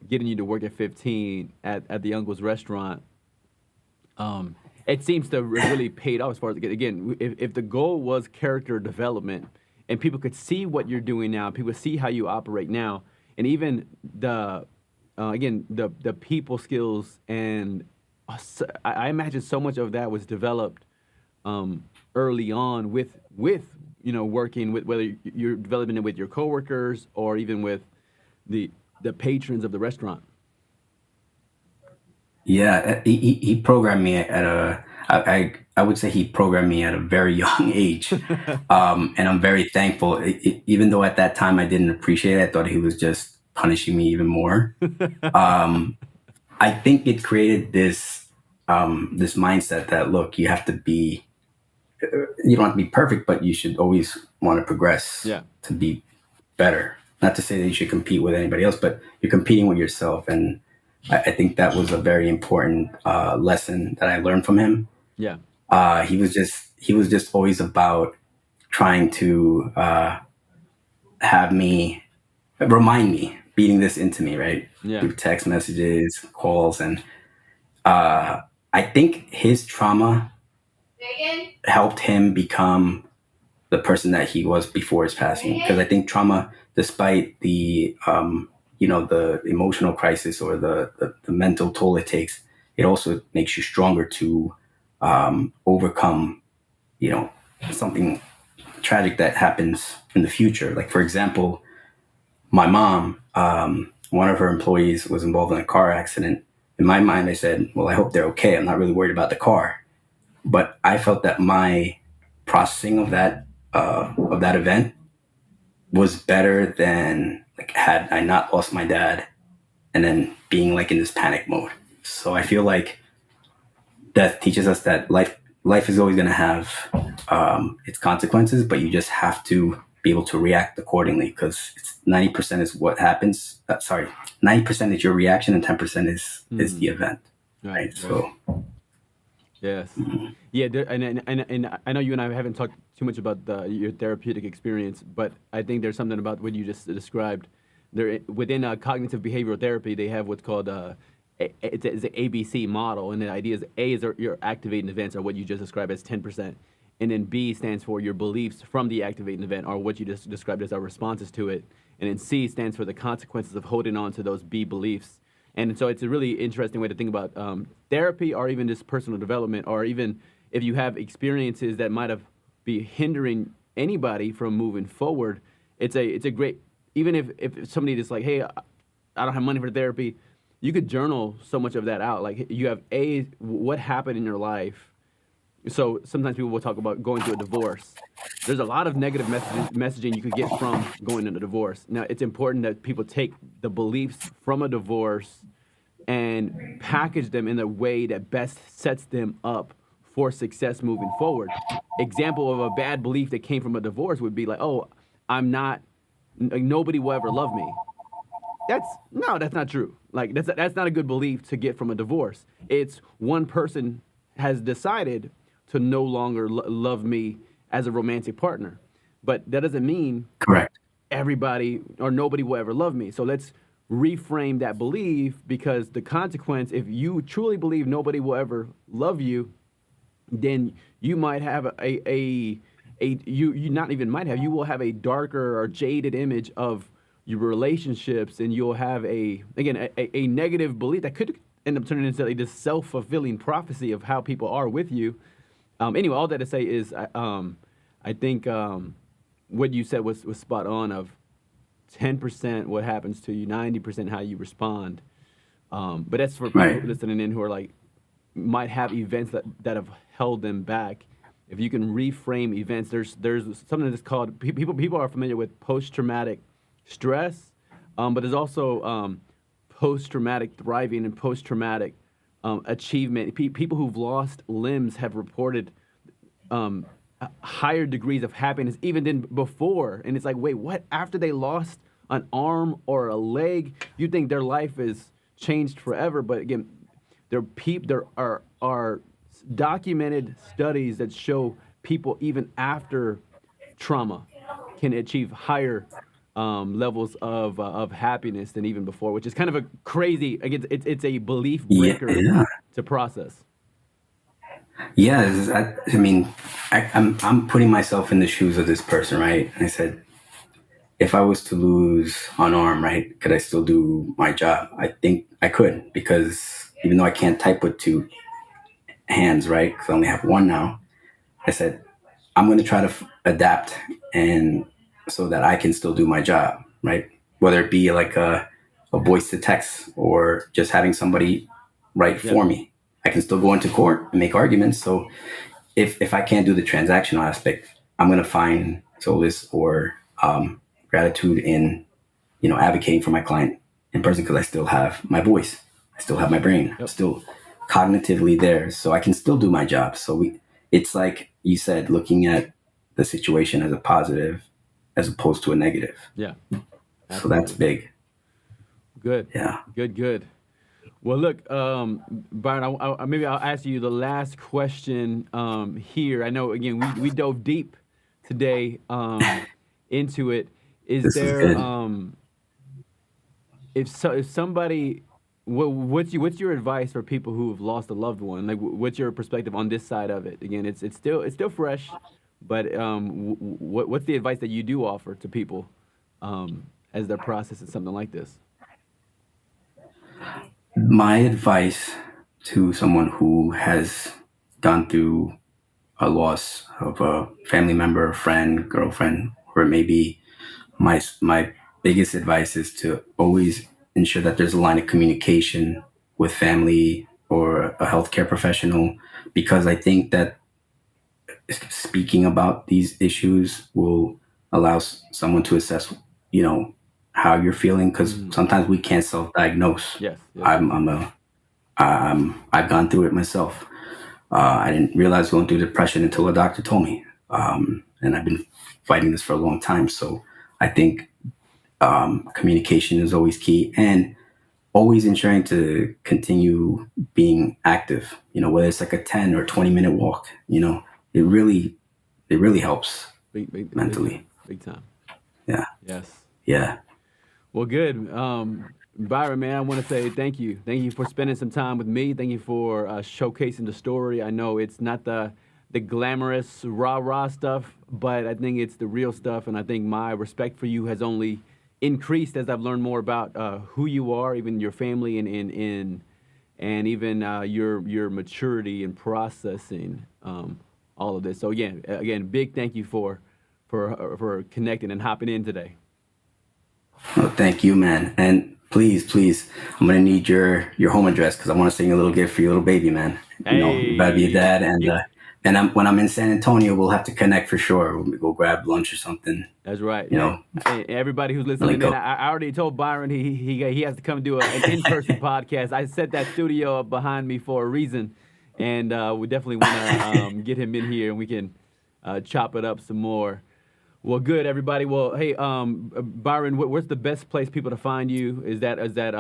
getting you to work at 15 at the uncle's restaurant, it seems to really paid off as far as again, if the goal was character development and people could see what you're doing now, people see how you operate now, and even the people skills and I imagine so much of that was developed early on with working with whether you're developing it with your coworkers or even with the the patrons of the restaurant. Yeah, he programmed me at I would say he programmed me at a very young age, and I'm very thankful. Even though at that time I didn't appreciate it, I thought he was just punishing me even more. Um, I think it created this mindset that look, you don't have to be perfect, but you should always want to progress Yeah, to be better. Not to say that you should compete with anybody else, but you're competing with yourself. And I think that was a very important lesson that I learned from him. yeah, He was just always about trying to have me remind me, beating this into me, right? yeah, Through text messages, calls, and I think his trauma helped him become the person that he was before his passing. Because I think trauma, despite the emotional crisis or the mental toll it takes, it also makes you stronger to overcome, you know, something tragic that happens in the future. Like for example, my mom, one of her employees was involved in a car accident. In my mind, I said, "Well, I hope they're okay. I'm not really worried about the car." But I felt that my processing of that event was better than like had I not lost my dad and then being like in this panic mode. So I feel like death teaches us that life is always going to have its consequences, but you just have to be able to react accordingly because it's 90% is what happens. Sorry, 90% is your reaction and 10% is the event, right, right? right. So Yes. Yeah, and I know you and I haven't talked too much about your therapeutic experience, but I think there's something about what you just described. There within cognitive behavioral therapy, they have what's called it's an ABC model, and the idea is A is your activating events, or what you just described as 10%, and then B stands for your beliefs from the activating event, or what you just described as our responses to it, and then C stands for the consequences of holding on to those B beliefs. And so it's a really interesting way to think about therapy or even just personal development, or even if you have experiences that might have be hindering anybody from moving forward. It's a great, even if somebody just like, hey, I don't have money for therapy, you could journal so much of that out. Like you have what happened in your life. So sometimes people will talk about going through a divorce. There's a lot of negative messaging you could get from going into a divorce. Now, it's important that people take the beliefs from a divorce and package them in a way that best sets them up for success moving forward. Example of a bad belief that came from a divorce would be like, oh, I'm not, like, nobody will ever love me. That's not true. Like that's not a good belief to get from a divorce. It's one person has decided to no longer love me as a romantic partner, but that doesn't mean correct. everybody or nobody will ever love me. So let's reframe that belief, because the consequence, if you truly believe nobody will ever love you, then you might have you not even might have, you will have a darker or jaded image of your relationships, and you'll have a negative belief that could end up turning into this self-fulfilling prophecy of how people are with you. Anyway, all that to say is I think what you said was spot on. Of 10% what happens to you, 90% how you respond. But that's for people listening in who are like, might have events that have held them back. If you can reframe events, there's something that's called, people are familiar with post-traumatic stress, but there's also post-traumatic thriving and post-traumatic achievement. People who've lost limbs have reported higher degrees of happiness even than before. And it's like, wait, what? After they lost an arm or a leg, you think their life is changed forever. But again, there are documented studies that show people even after trauma can achieve higher levels of happiness than even before, which is kind of a crazy. Again, it's a belief breaker to process. Yeah, I mean, I'm putting myself in the shoes of this person, right? And I said, if I was to lose an arm, right, could I still do my job? I think I could, because even though I can't type with two hands, right, because I only have one now, I said, I'm going to try to adapt, and so that I can still do my job, right? Whether it be like a voice to text or just having somebody write for me. I can still go into court and make arguments. So if I can't do the transactional aspect, I'm going to find solace or gratitude in, advocating for my client in person, because I still have my voice. I still have my brain. I'm still cognitively there. So I can still do my job. So it's like you said, looking at the situation as a positive as opposed to a negative. Yeah. Absolutely. So that's big. Good. Yeah. Good. Well, look, Byron, maybe I'll ask you the last question here. I know, again, we dove deep today into it. Is there, if somebody, what's your advice for people who have lost a loved one? Like, what's your perspective on this side of it? Again, it's still fresh, but what's the advice that you do offer to people as they're processing something like this? My advice to someone who has gone through a loss of a family member, friend, girlfriend, or maybe my biggest advice is to always ensure that there's a line of communication with family or a healthcare professional, because I think that speaking about these issues will allow someone to assess, how you're feeling, because sometimes we can't self-diagnose. Yes. I've gone through it myself. I didn't realize going through depression until a doctor told me, and I've been fighting this for a long time. So I think communication is always key, and always ensuring to continue being active. Whether it's like a 10 or 20-minute walk. It really helps mentally. Big time. Yeah. Yes. Yeah. Well, good. Byron, man, I want to say thank you. Thank you for spending some time with me. Thank you for showcasing the story. I know it's not the glamorous rah-rah stuff, but I think it's the real stuff, and I think my respect for you has only increased as I've learned more about who you are, even your family, and even your maturity in processing all of this. So again, big thank you for connecting and hopping in today. Oh, thank you, man. And please, I'm gonna need your home address, because I want to sing a little gift for your little baby, man. You better be a dad, and when I'm in San Antonio, we'll have to connect for sure. We'll go grab lunch or something. That's right. Hey, everybody who's listening, man, I already told Byron he has to come do an in-person podcast. I set that studio up behind me for a reason, and we definitely want to get him in here, and we can chop it up some more. Well, good, everybody. Well, hey, Byron, where's the best place people to find you? Is that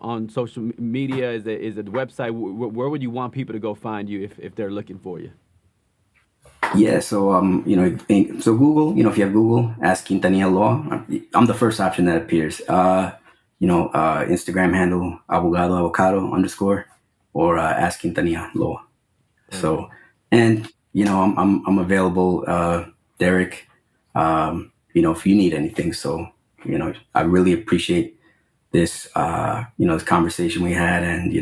on social media? Is it the website? Where would you want people to go find you if they're looking for you? Yeah, so so Google, if you have Google, ask Quintanilla Law. I'm the first option that appears. Instagram handle abogado avocado underscore, or ask Quintanilla Law. Perfect. So, and I'm available, Derek. If you need anything. So, I really appreciate this conversation we had, and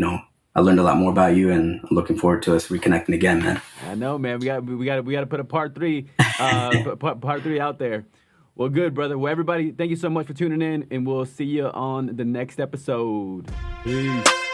I learned a lot more about you, and I'm looking forward to us reconnecting again, man. I know, man. We got to put a part three, part three out there. Well, good, brother. Well, everybody, thank you so much for tuning in, and we'll see you on the next episode. Peace.